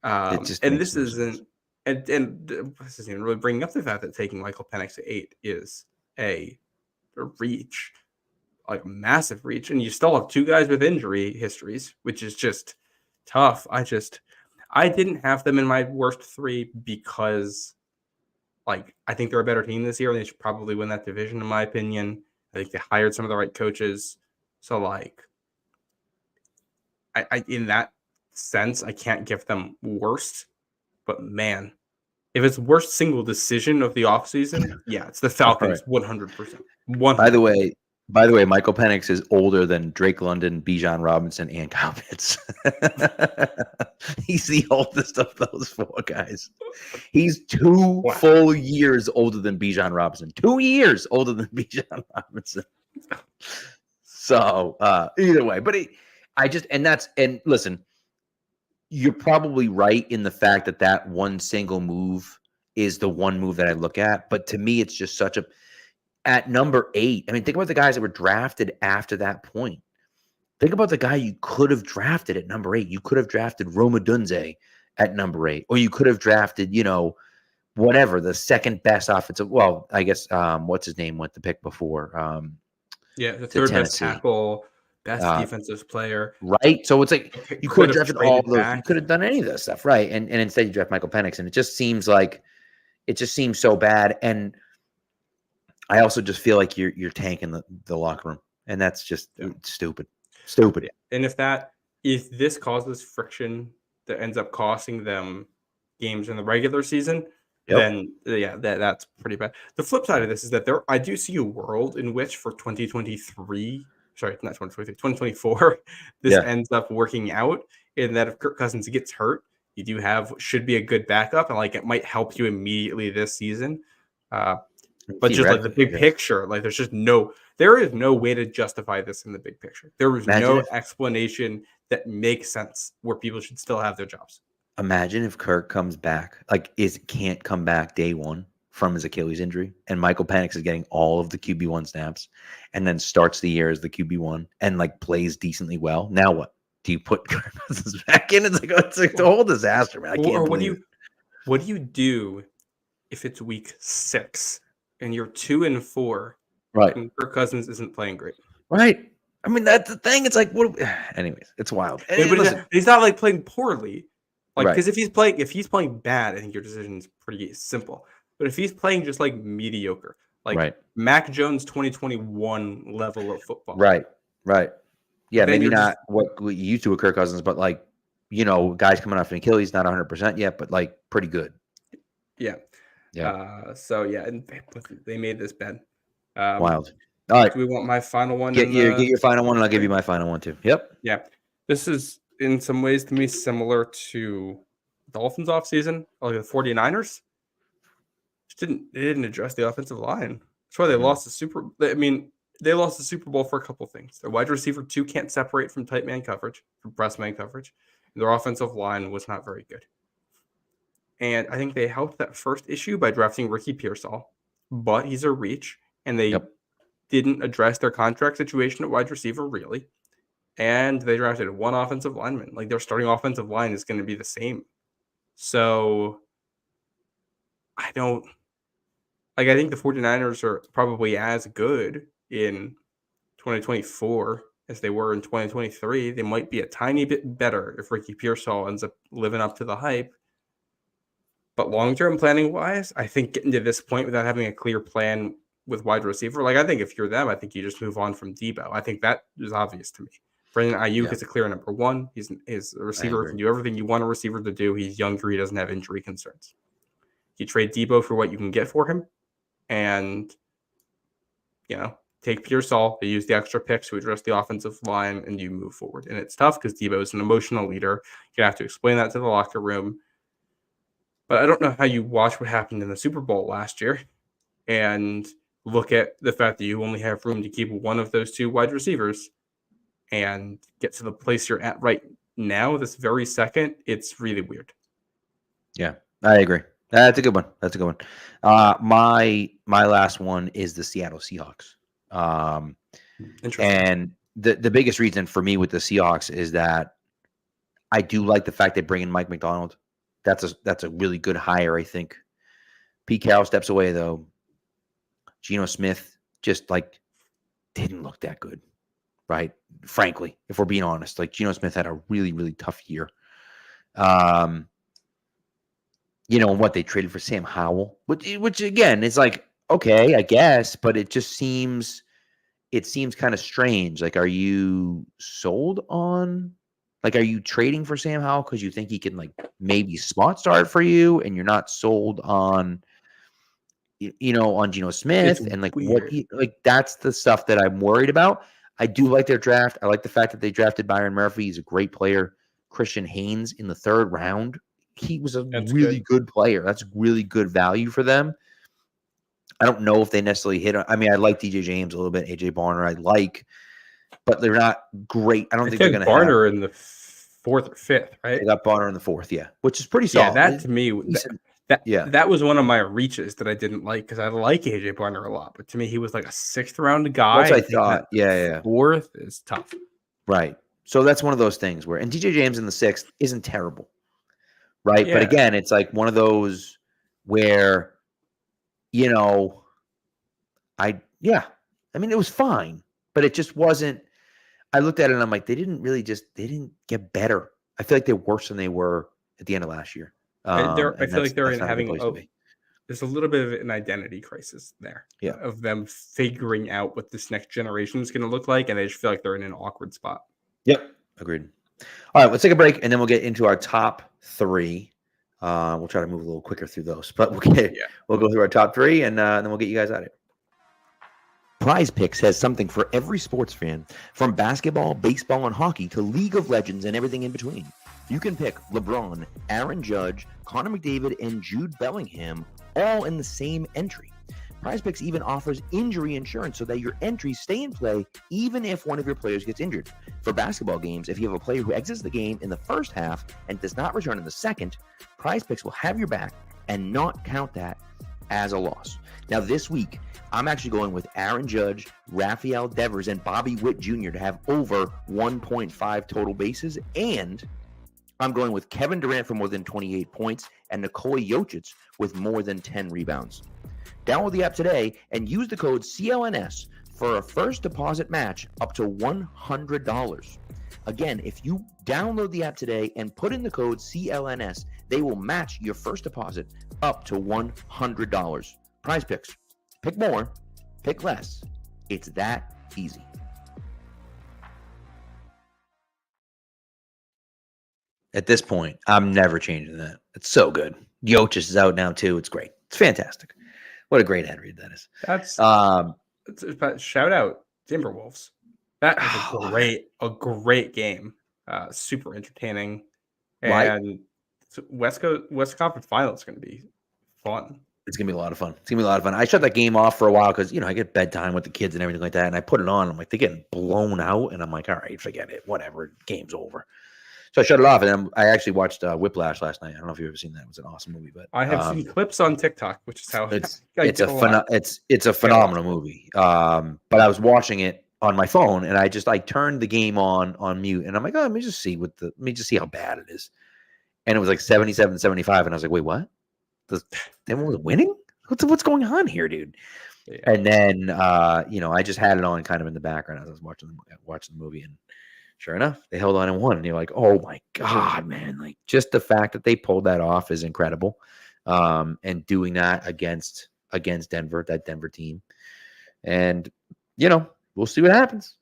And this isn't even really bringing up the fact that taking Michael Penix at 8 is a reach, like a massive reach, and you still have 2 guys with injury histories, which is just tough. I didn't have them in my worst 3 because, like, I think they're a better team this year, and they should probably win that division, in my opinion. I think they hired some of the right coaches, so like, I in that sense, I can't give them worst, but man, if it's worst single decision of the offseason, yeah, it's the Falcons, 100%. By the way, Michael Penix is older than Drake London, Bijan Robinson, and Kyle Pitts. He's the oldest of those 4 guys. He's 2 full years older than Bijan Robinson. 2 years older than Bijan Robinson. So either way, but listen, you're probably right in the fact that one single move is the one move that I look at. But to me, it's just at number 8. I mean, think about the guys that were drafted after that point. Think about the guy you could have drafted at number 8. You could have drafted Rome Odunze at number 8, or you could have drafted, whatever, the second best offensive. Well, I guess what's his name went the pick before? The third best tackle, best defensive player. Right. So it's like you could have drafted all of those. You could have done any of this stuff, right? And instead you draft Michael Penix, and it just seems so bad. And I also just feel like you're tanking the locker room, and that's just stupid. Stupid. And if this causes friction that ends up costing them games in the regular season, then that's pretty bad. The flip side of this is that I do see a world in which for 2024, this ends up working out, in that if Kirk Cousins gets hurt, you should be a good backup, and like it might help you immediately this season. But just like the big picture, like there is no way to justify this in the big picture. There is no explanation that makes sense where people should still have their jobs. Imagine if Kirk comes back, can't come back day 1 from his Achilles injury, and Michael Penix is getting all of the QB1 snaps, and then starts the year as the QB1 and plays decently well. Now what? Do you put Kirk Cousins back in? It's like the whole disaster, man. I can't believe it. What do you do if it's week 6 and you're 2-4, right? And Kirk Cousins isn't playing great, right? I mean, that's the thing. It's like, what? Anyways, it's wild. But he's not playing poorly, because if he's playing bad, I think your decision is pretty simple. But if he's playing just mediocre, Like Right. Mac Jones 2021 level of football. Right. Yeah, Then maybe you're not what we used to with Kirk Cousins, but like, guys coming off an Achilles, not 100% yet, but like pretty good. Yeah. Yeah. And they made this bet. Wild. All right. Do we want my final one? Get your final one, and I'll give you my final one too. Yep. Yeah. This is in some ways to me similar to Dolphins offseason, like the 49ers. They didn't address the offensive line. That's why they lost they lost the Super Bowl for a couple things. Their wide receiver 2 can't separate from tight man coverage, from press man coverage. And their offensive line was not very good. And I think they helped that first issue by drafting Ricky Pearsall, but he's a reach, and they didn't address their contract situation at wide receiver really. And they drafted one offensive lineman. Like their starting offensive line is going to be the same. So I think the 49ers are probably as good in 2024 as they were in 2023. They might be a tiny bit better if Ricky Pearsall ends up living up to the hype. But long-term planning-wise, I think getting to this point without having a clear plan with wide receiver, like I think if you're them, I think you just move on from Debo. I think that is obvious to me. Brandon Ayuk is a clear number one. He's a receiver who can do everything you want a receiver to do. He's younger. He doesn't have injury concerns. You trade Debo for what you can get for him, and take Pearsall, you use the extra picks to address the offensive line, and you move forward. And it's tough because Debo is an emotional leader. You have to explain that to the locker room. But I don't know how you watch what happened in the Super Bowl last year and look at the fact that you only have room to keep one of those 2 wide receivers and get to the place you're at right now, this very second. It's really weird. Yeah, I agree. That's a good one. My last one is the Seattle Seahawks. And the biggest reason for me with the Seahawks is that I do like the fact they bring in Mike McDonald. That's a really good hire, I think. Pete Carroll steps away though. Geno Smith just didn't look that good, right? Frankly, if we're being honest, Geno Smith had a really, really tough year. And what they traded for Sam Howell, which again is okay, I guess, but it seems kind of strange. Are you sold on? Are you trading for Sam Howell because you think he can maybe spot start for you, and you're not sold on, on Geno Smith and what he that's the stuff that I'm worried about. I do like their draft. I like the fact that they drafted Byron Murphy. He's a great player. Christian Haynes in the 3rd round. He was a really good player. That's really good value for them. I don't know if they necessarily hit. I mean, I like DJ James a little bit. AJ Barner, but they're not great. I don't think they're going to have Barner in the 4th or 5th, right? They got Barner in the 4th, yeah, which is pretty solid. Yeah, that to me, that was one of my reaches that I didn't like because I like AJ Barner a lot, but to me, he was like a 6th round guy. That's what I thought. Yeah. 4th is tough, right? So that's one of those things where, and DJ James in the 6th isn't terrible, right? Yeah. But again, it's one of those where, I mean, it was fine, but it just wasn't. I looked at it and I'm like, they didn't get better. I feel like they're worse than they were at the end of last year. I feel like they're there's a little bit of an identity crisis there. Yeah. Of them figuring out what this next generation is going to look like, and they just feel like they're in an awkward spot. Yep. Agreed. All right, let's take a break, and then we'll get into our top 3. We'll try to move a little quicker through those, but we'll go through our top 3, and then we'll get you guys out of here. Prize Picks has something for every sports fan, from basketball, baseball, and hockey to League of Legends and everything in between. You can pick LeBron, Aaron Judge, Connor McDavid, and Jude Bellingham all in the same entry. Prize Picks even offers injury insurance so that your entries stay in play even if one of your players gets injured. For basketball games, if you have a player who exits the game in the first half and does not return in the second, Prize Picks will have your back and not count that as a loss. Now this week, I'm actually going with Aaron Judge, Rafael Devers, and Bobby Witt Jr. to have over 1.5 total bases, and I'm going with Kevin Durant for more than 28 points and Nikola Jokic with more than 10 rebounds. Download the app today and use the code CLNS for a first deposit match up to $100. Again, if you download the app today and put in the code CLNS, they will match your first deposit up to $100. Prize Picks. Pick more, pick less. It's that easy. At this point, I'm never changing that. It's so good. Yochis is out now too. It's great. It's fantastic. What a great ad read that is. That's shout out Timberwolves. That was a great game. Super entertaining. And West Conference Final is going to be fun. It's going to be a lot of fun. I shut that game off for a while because, I get bedtime with the kids and everything like that. And I put it on. I'm like, they're getting blown out. And I'm like, all right, forget it. Whatever. Game's over. So I shut it off. And then I actually watched Whiplash last night. I don't know if you've ever seen that. It was an awesome movie. But I have seen clips on TikTok, which is how it's a phenomenal movie. But I was watching it on my phone and I turned the game on mute. And I'm like, oh, let me just see how bad it is. And it was like 77-75. And I was like, wait, what? They were winning? What's going on here, dude? Yeah. And then I just had it on kind of in the background as I was watching the movie, and sure enough, they held on and won. And you're like, oh my God, man! Like just the fact that they pulled that off is incredible. And doing that against Denver, that Denver team, and we'll see what happens.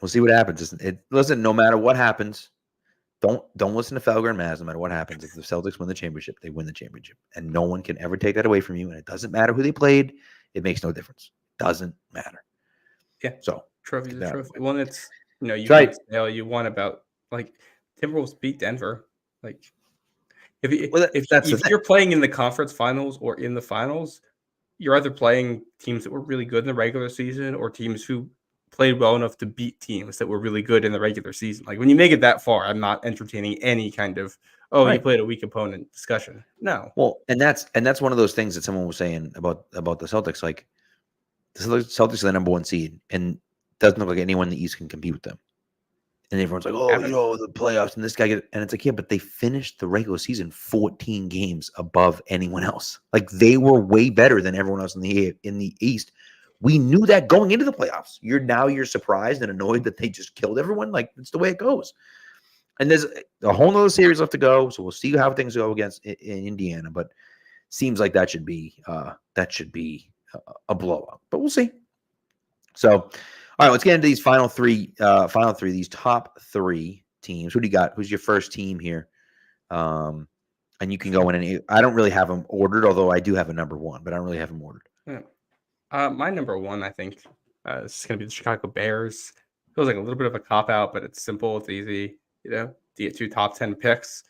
Listen, no matter what happens. Don't listen to Felger and Maz. No matter what happens, if the Celtics win the championship, they win the championship, and no one can ever take that away from you. And it doesn't matter who they played; it makes no difference. Doesn't matter. Yeah. So trophy's a trophy. Well, it's you can't say all you want about Timberwolves beat Denver. Like if you're playing in the conference finals or in the finals, you're either playing teams that were really good in the regular season or teams who played well enough to beat teams that were really good in the regular season. Like when you make it that far, I'm not entertaining any kind of you played a weak opponent discussion. No. Well, and that's one of those things that someone was saying about the Celtics. Like the Celtics are the number one seed, and doesn't look like anyone in the East can compete with them. And everyone's like, the playoffs and this guy and it's like, yeah, but they finished the regular season 14 games above anyone else. Like they were way better than everyone else in the East. We knew that going into the playoffs. You're surprised and annoyed that they just killed everyone. Like it's the way it goes. And there's a whole nother series left to go. So we'll see how things go against in Indiana. But seems like that should be a blowout. But we'll see. So, all right, let's get into these final three. These top three teams. Who do you got? Who's your first team here? And you can go in and I don't really have them ordered, although I do have a number one, but I don't really have them ordered. Yeah. My number one, I think, is going to be the Chicago Bears. Feels like a little bit of a cop-out, but it's simple. It's easy. To get 2 top 10 picks.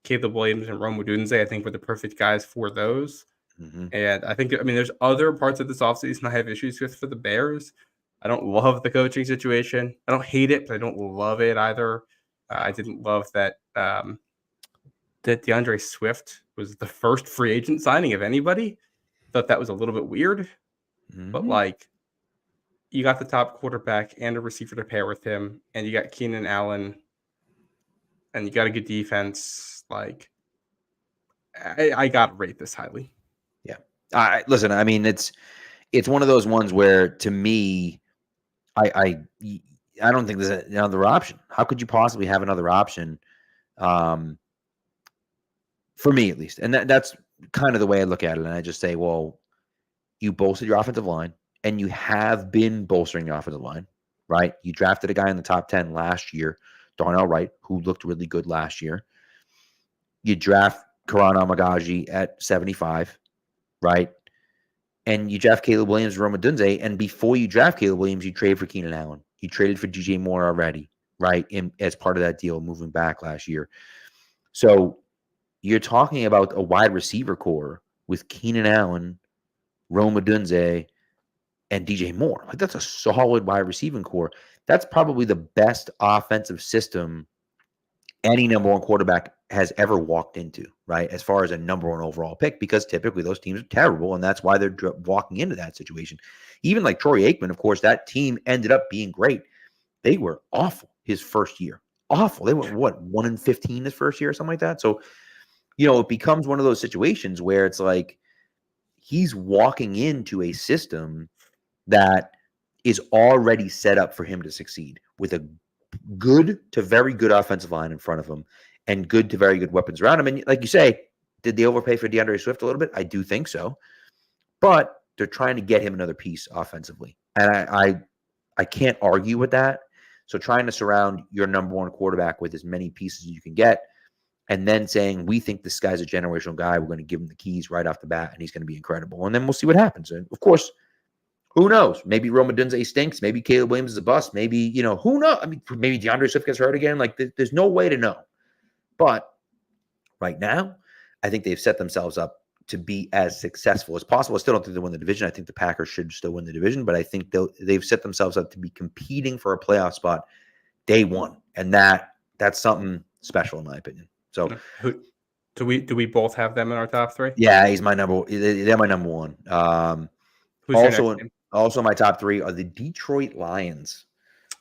Caleb Williams and Rome Odunze, I think, were the perfect guys for those. Mm-hmm. And I think, there's other parts of this offseason I have issues with for the Bears. I don't love the coaching situation. I don't hate it, but I don't love it either. I didn't love that that DeAndre Swift was the first free agent signing of anybody. Thought that was a little bit weird. Mm-hmm. But you got the top quarterback and a receiver to pair with him, and you got Keenan Allen, and you got a good defense. I gotta rate this highly. Yeah. Listen, it's one of those ones where to me, I don't think there's another option. How could you possibly have another option? For me at least. And that's kind of the way I look at it. And I just say, well, you bolstered your offensive line, and you have been bolstering your offensive line, right? You drafted a guy in the top 10 last year, Darnell Wright, who looked really good last year. You draft Karan Amagaji at 75, right? And you draft Caleb Williams and Rome Odunze, and before you draft Caleb Williams, you trade for Keenan Allen. You traded for DJ Moore already, right, as part of that deal moving back last year. So you're talking about a wide receiver core with Keenan Allen, Rome Odunze, and DJ Moore. That's a solid wide receiving core. That's probably the best offensive system any number one quarterback has ever walked into, right? As far as a number one overall pick, because typically those teams are terrible, and that's why they're walking into that situation. Even like Troy Aikman, of course, that team ended up being great. They were awful his first year. Awful. They were, 1-15 his first year or something like that? So, it becomes one of those situations where it's like he's walking into a system that is already set up for him to succeed with a good to very good offensive line in front of him and good to very good weapons around him. And like you say, did they overpay for DeAndre Swift a little bit? I do think so. But they're trying to get him another piece offensively, and I can't argue with that. So trying to surround your number one quarterback with as many pieces as you can get, and then saying, we think this guy's a generational guy. We're going to give him the keys right off the bat, and he's going to be incredible. And then we'll see what happens. And, of course, who knows? Maybe Rome Odunze stinks. Maybe Caleb Williams is a bust. Maybe, who knows? I mean, maybe DeAndre Swift gets hurt again. Like, there's no way to know. But right now, I think they've set themselves up to be as successful as possible. I still don't think they'll win the division. I think the Packers should still win the division, but I think they've set themselves up to be competing for a playoff spot day one, and that's something special in my opinion. So, do we both have them in our top three? Yeah, he's my number. They're my number one. Also, my top three are the Detroit Lions.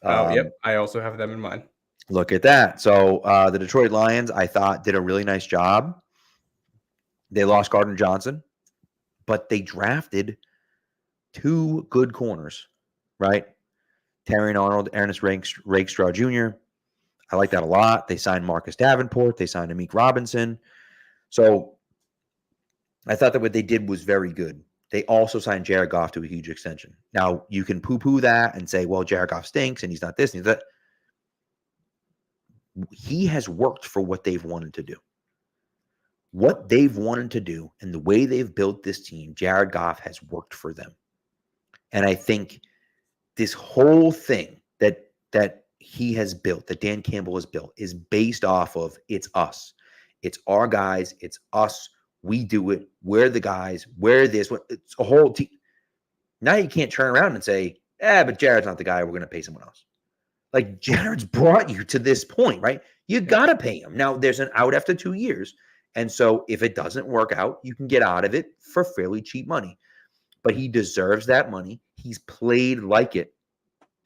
Yep, I also have them in mind. Look at that. So the Detroit Lions, I thought, did a really nice job. They lost Gardner Johnson, but they drafted two good corners, right? Terrion Arnold, Ernest Rakestraw Jr. I like that a lot. They signed Marcus Davenport. They signed Amik Robinson. So I thought that what they did was very good. They also signed Jared Goff to a huge extension. Now, you can poo-poo that and say, well, Jared Goff stinks and he's not this and he's that. He has worked for what they've wanted to do. What they've wanted to do and the way they've built this team, Jared Goff has worked for them. And I think this whole thing that he has built, that Dan Campbell has built, is based off of it's us. It's our guys. It's us. We do it. We're the guys. We're this. It's a whole team. Now you can't turn around and say, but Jared's not the guy. We're going to pay someone else. Like, Jared's brought you to this point, right? You got to pay him. Now, there's an out after 2 years. And so if it doesn't work out, you can get out of it for fairly cheap money. But he deserves that money. He's played like it.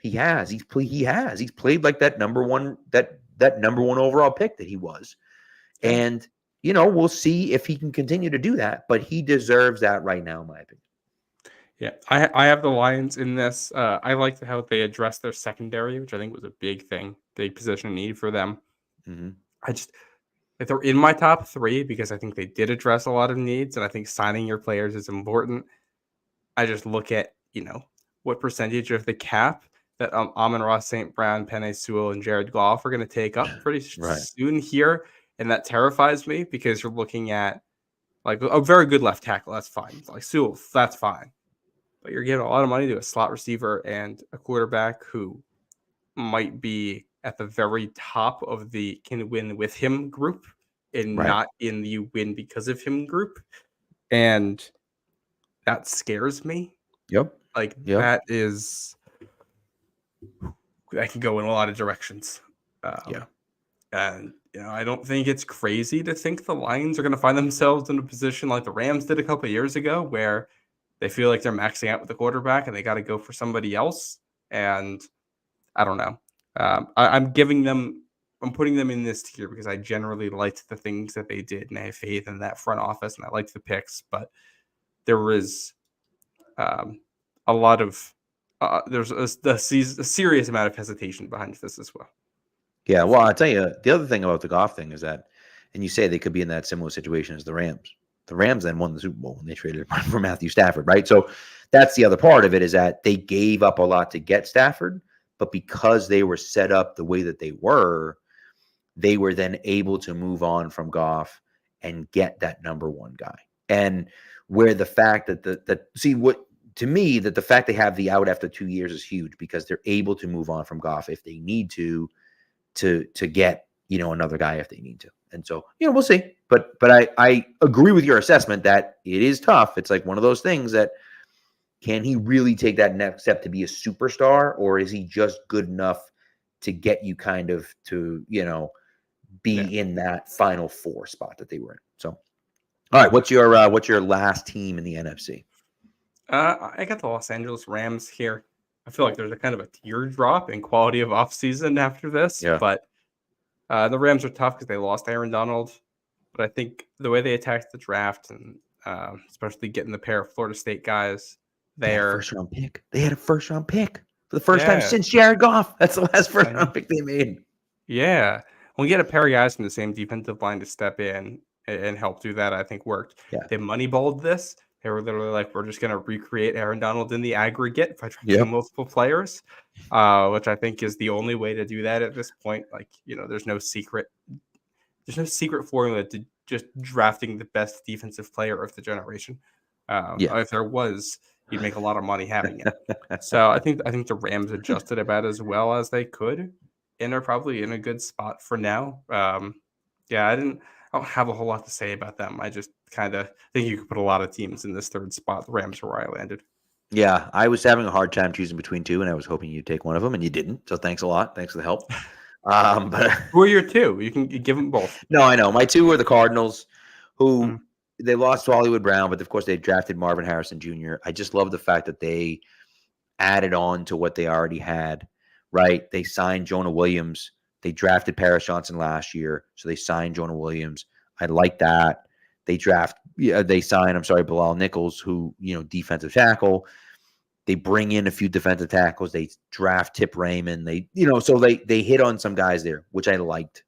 He has. He's played like that number one overall pick that he was. And, we'll see if he can continue to do that. But he deserves that right now, in my opinion. Yeah, I have the Lions in this. I liked how they addressed their secondary, which I think was a big thing, big position need for them. Mm-hmm. If they're in my top three, because I think they did address a lot of needs, and I think signing your players is important. I just look at, what percentage of the cap that Amon-Ra St. Brown, Penei Sewell, and Jared Goff are going to take up pretty soon here. And that terrifies me because you're looking at like a very good left tackle. That's fine. Like Sewell, that's fine. But you're giving a lot of money to a slot receiver and a quarterback who might be at the very top of the can win with him group and not in the win because of him group. And that scares me. Yep. That can go in a lot of directions. And, I don't think it's crazy to think the Lions are going to find themselves in a position like the Rams did a couple of years ago where they feel like they're maxing out with the quarterback and they got to go for somebody else. And I don't know. I'm putting them in this tier because I generally liked the things that they did and I have faith in that front office and I liked the picks, but there was a lot of there's a serious amount of hesitation behind this as well. Yeah, well, I'll tell you, the other thing about the Goff thing is that, and you say they could be in that similar situation as the Rams. The Rams then won the Super Bowl when they traded for Matthew Stafford, right? So that's the other part of it is that they gave up a lot to get Stafford, but because they were set up the way that they were then able to move on from Goff and get that number one guy. And where the fact that the fact they have the out after 2 years is huge because they're able to move on from Goff if they need to get, another guy if they need to. And so, we'll see. But I agree with your assessment that it is tough. It's like one of those things that can he really take that next step to be a superstar, or is he just good enough to get you kind of to, be in that final four spot that they were in? So, all right, what's your last team in the NFC? I got the Los Angeles Rams here. I feel like there's a kind of a teardrop in quality of offseason after this, but the Rams are tough because they lost Aaron Donald. But I think the way they attacked the draft and especially getting the pair of Florida State guys there. First-round pick. They had a first-round pick for the first time since Jared Goff. That's the last first-round pick they made. Yeah. When we get a pair of guys from the same defensive line to step in and help do that, I think worked. Yeah. They moneyballed this. They were literally like, we're just going to recreate Aaron Donald in the aggregate by drafting multiple players, which I think is the only way to do that at this point. Like, there's no secret formula to just drafting the best defensive player of the generation. If there was, you'd make a lot of money having it. So I think the Rams adjusted about as well as they could, and are probably in a good spot for now. I don't have a whole lot to say about them. I just kind of think you could put a lot of teams in this third spot. The Rams are where I landed. Yeah, I was having a hard time choosing between two, and I was hoping you'd take one of them, and you didn't. So thanks a lot. Thanks for the help. But who are your two? You can give them both. No, I know. My two were the Cardinals, who they lost to Hollywood Brown, but of course they drafted Marvin Harrison Jr. I just love the fact that they added on to what they already had, right? They signed Jonah Williams. They drafted Paris Johnson last year, so they signed Jonah Williams. I like that. They sign, Bilal Nichols, who, defensive tackle. They bring in a few defensive tackles. They draft Tip Raymond. So they hit on some guys there, which I liked.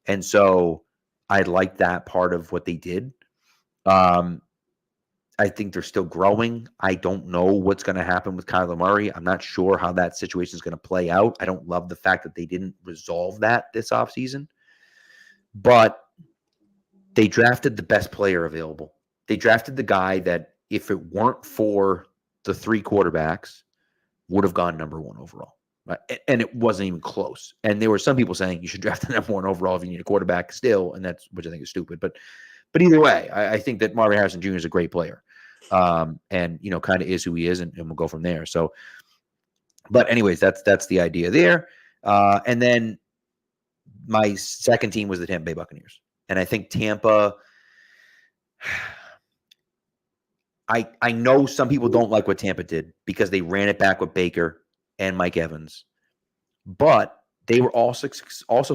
And so I liked that part of what they did. I think they're still growing. I don't know what's going to happen with Kyler Murray. I'm not sure how that situation is going to play out. I don't love the fact that they didn't resolve that this offseason. But they drafted the best player available. They drafted the guy that, if it weren't for the three quarterbacks, would have gone number one overall. Right? And it wasn't even close. And there were some people saying you should draft the number one overall if you need a quarterback still, and which I think is stupid. But either way, I think that Marvin Harrison Jr. is a great player. And kind of is who he is, and we'll go from there. So, but anyways, that's the idea there. And then my second team was the Tampa Bay Buccaneers. And I think Tampa, I know some people don't like what Tampa did because they ran it back with Baker and Mike Evans, but they were also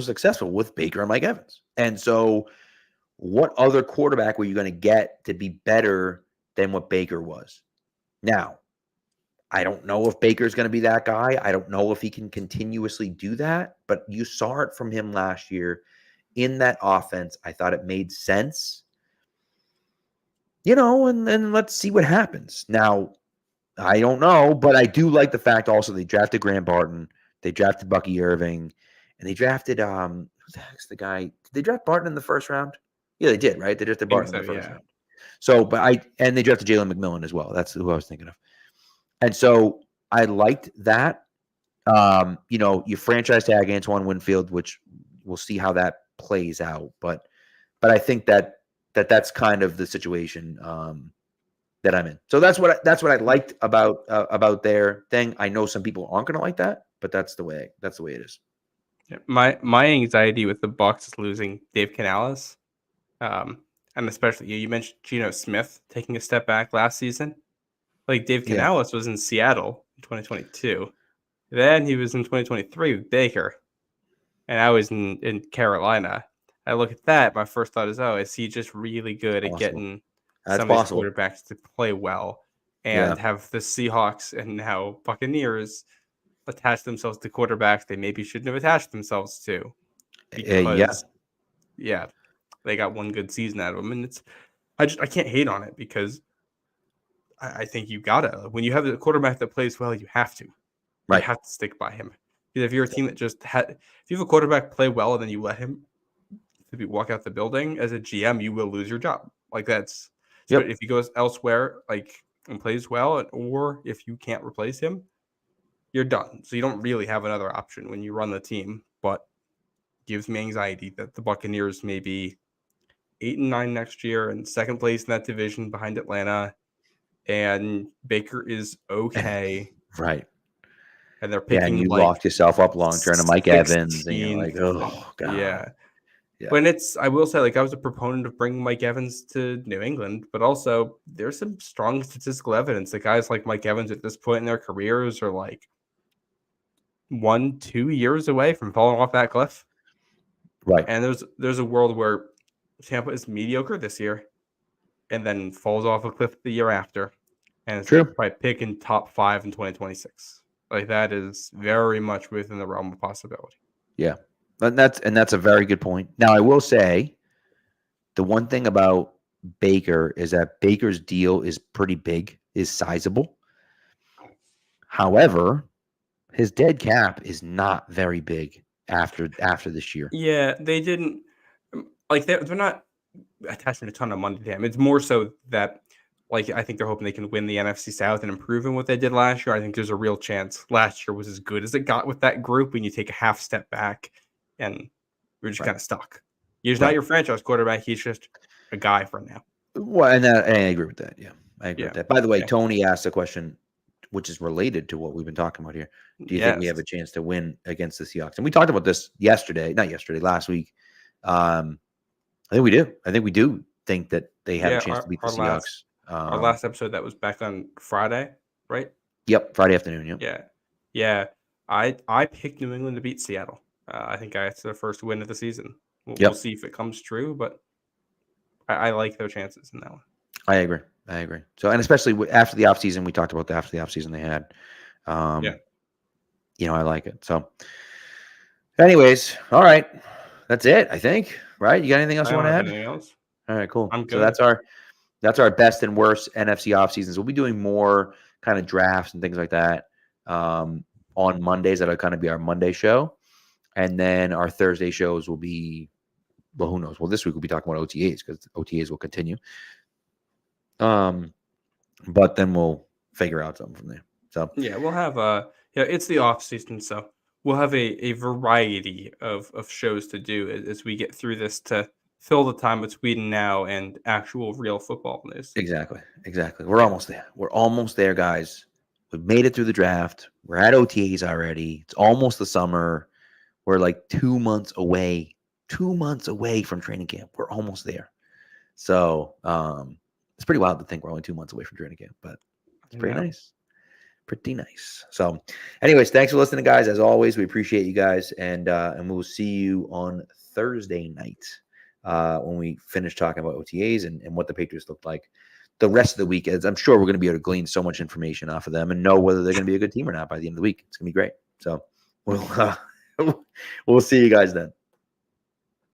successful with Baker and Mike Evans. And so what other quarterback were you going to get to be better than what Baker was? Now, I don't know if Baker's going to be that guy. I don't know if he can continuously do that, but you saw it from him last year in that offense. I thought it made sense, and let's see what happens. Now, I don't know, but I do like the fact also they drafted Graham Barton, they drafted Bucky Irving, and they drafted, who the heck's the guy? Did they draft Barton in the first round? Yeah, they did, right? They drafted Barton in the first round. So, and they drafted Jalen McMillan as well. That's who I was thinking of. And so I liked that. You franchise tag Antoine Winfield, which we'll see how that plays out. But I think that's kind of the situation that I'm in. So that's what I liked about their thing. I know some people aren't going to like that, but that's the way it is. Yeah, my anxiety with the Bucs is losing Dave Canales, and especially you mentioned Geno Smith taking a step back last season. Like Dave Canales was in Seattle in 2022. Then he was in 2023 with Baker. And I was in Carolina. I look at that. My first thought is he just really good at getting some of these quarterbacks to play well and have the Seahawks and now Buccaneers attach themselves to quarterbacks they maybe shouldn't have attached themselves to. Because, they got one good season out of them. And I can't hate on it because I think you gotta. When you have a quarterback that plays well, you have to. Right. You have to stick by him. Because if you're a team that if you have a quarterback play well and then you let him walk out the building, as a GM, you will lose your job. Like that's if he goes elsewhere, and plays well, or if you can't replace him, you're done. So you don't really have another option when you run the team. But gives me anxiety that the Buccaneers may be 8-9 next year and second place in that division behind Atlanta, and Baker is okay, right? And they're picking. And you locked yourself up long term to Mike Evans, and you're like, oh god, yeah. When I will say, I was a proponent of bringing Mike Evans to New England, but also there's some strong statistical evidence that guys like Mike Evans at this point in their careers are 1-2 years away from falling off that cliff. Right. And there's a world where Tampa is mediocre this year and then falls off a cliff the year after. And it's probably picking top 5 in 2026. That is very much within the realm of possibility. Yeah. And that's a very good point. Now, I will say the one thing about Baker is that Baker's deal is pretty big, is sizable. However, his dead cap is not very big after this year. Yeah, they didn't like they're not attaching a ton of money to him. It's more so that like I think they're hoping they can win the NFC South and improve on what they did last year. I think there's a real chance last year was as good as it got with that group when you take a half step back and you're just kind of stuck. He's not your franchise quarterback. He's just a guy for now. Well, and I agree with that. Yeah, I agree with that. By the way, Tony asked a question which is related to what we've been talking about here. Do you think we have a chance to win against the Seahawks? And we talked about this last week. I think we do. I think we do think that they have a chance to beat the Seahawks. Our last episode that was back on Friday, right? Yep, Friday afternoon. Yep. Yeah. I picked New England to beat Seattle. I think it's their first win of the season. We'll see if it comes true, but I like their chances in that one. I agree. So, and especially after the offseason, we talked about after the offseason they had. I like it. So, anyways, all right. That's it, I think. Right? You got anything else you want to add? Anything else? All right, cool. I'm good. So that's our best and worst NFC off seasons. We'll be doing more kind of drafts and things like that on Mondays. That'll kind of be our Monday show. And then our Thursday shows will be, well, who knows? Well, this week we'll be talking about OTAs because OTAs will continue. But then we'll figure out something from there. So yeah, we'll have it's the off season, so we'll have a variety of shows to do as we get through this to fill the time between now and actual real football news. Exactly. We're almost there, guys. We've made it through the draft. We're at OTAs already. It's almost the summer. We're like 2 months away. 2 months away from training camp. We're almost there. So it's pretty wild to think we're only 2 months away from training camp, but it's pretty nice. Pretty nice. So anyways, thanks for listening, guys. As always, we appreciate you guys, and we'll see you on Thursday night when we finish talking about OTAs and what the Patriots look like the rest of the week. As I'm sure we're going to be able to glean so much information off of them and know whether they're going to be a good team or not by the end of the week. It's going to be great. So we'll see you guys then.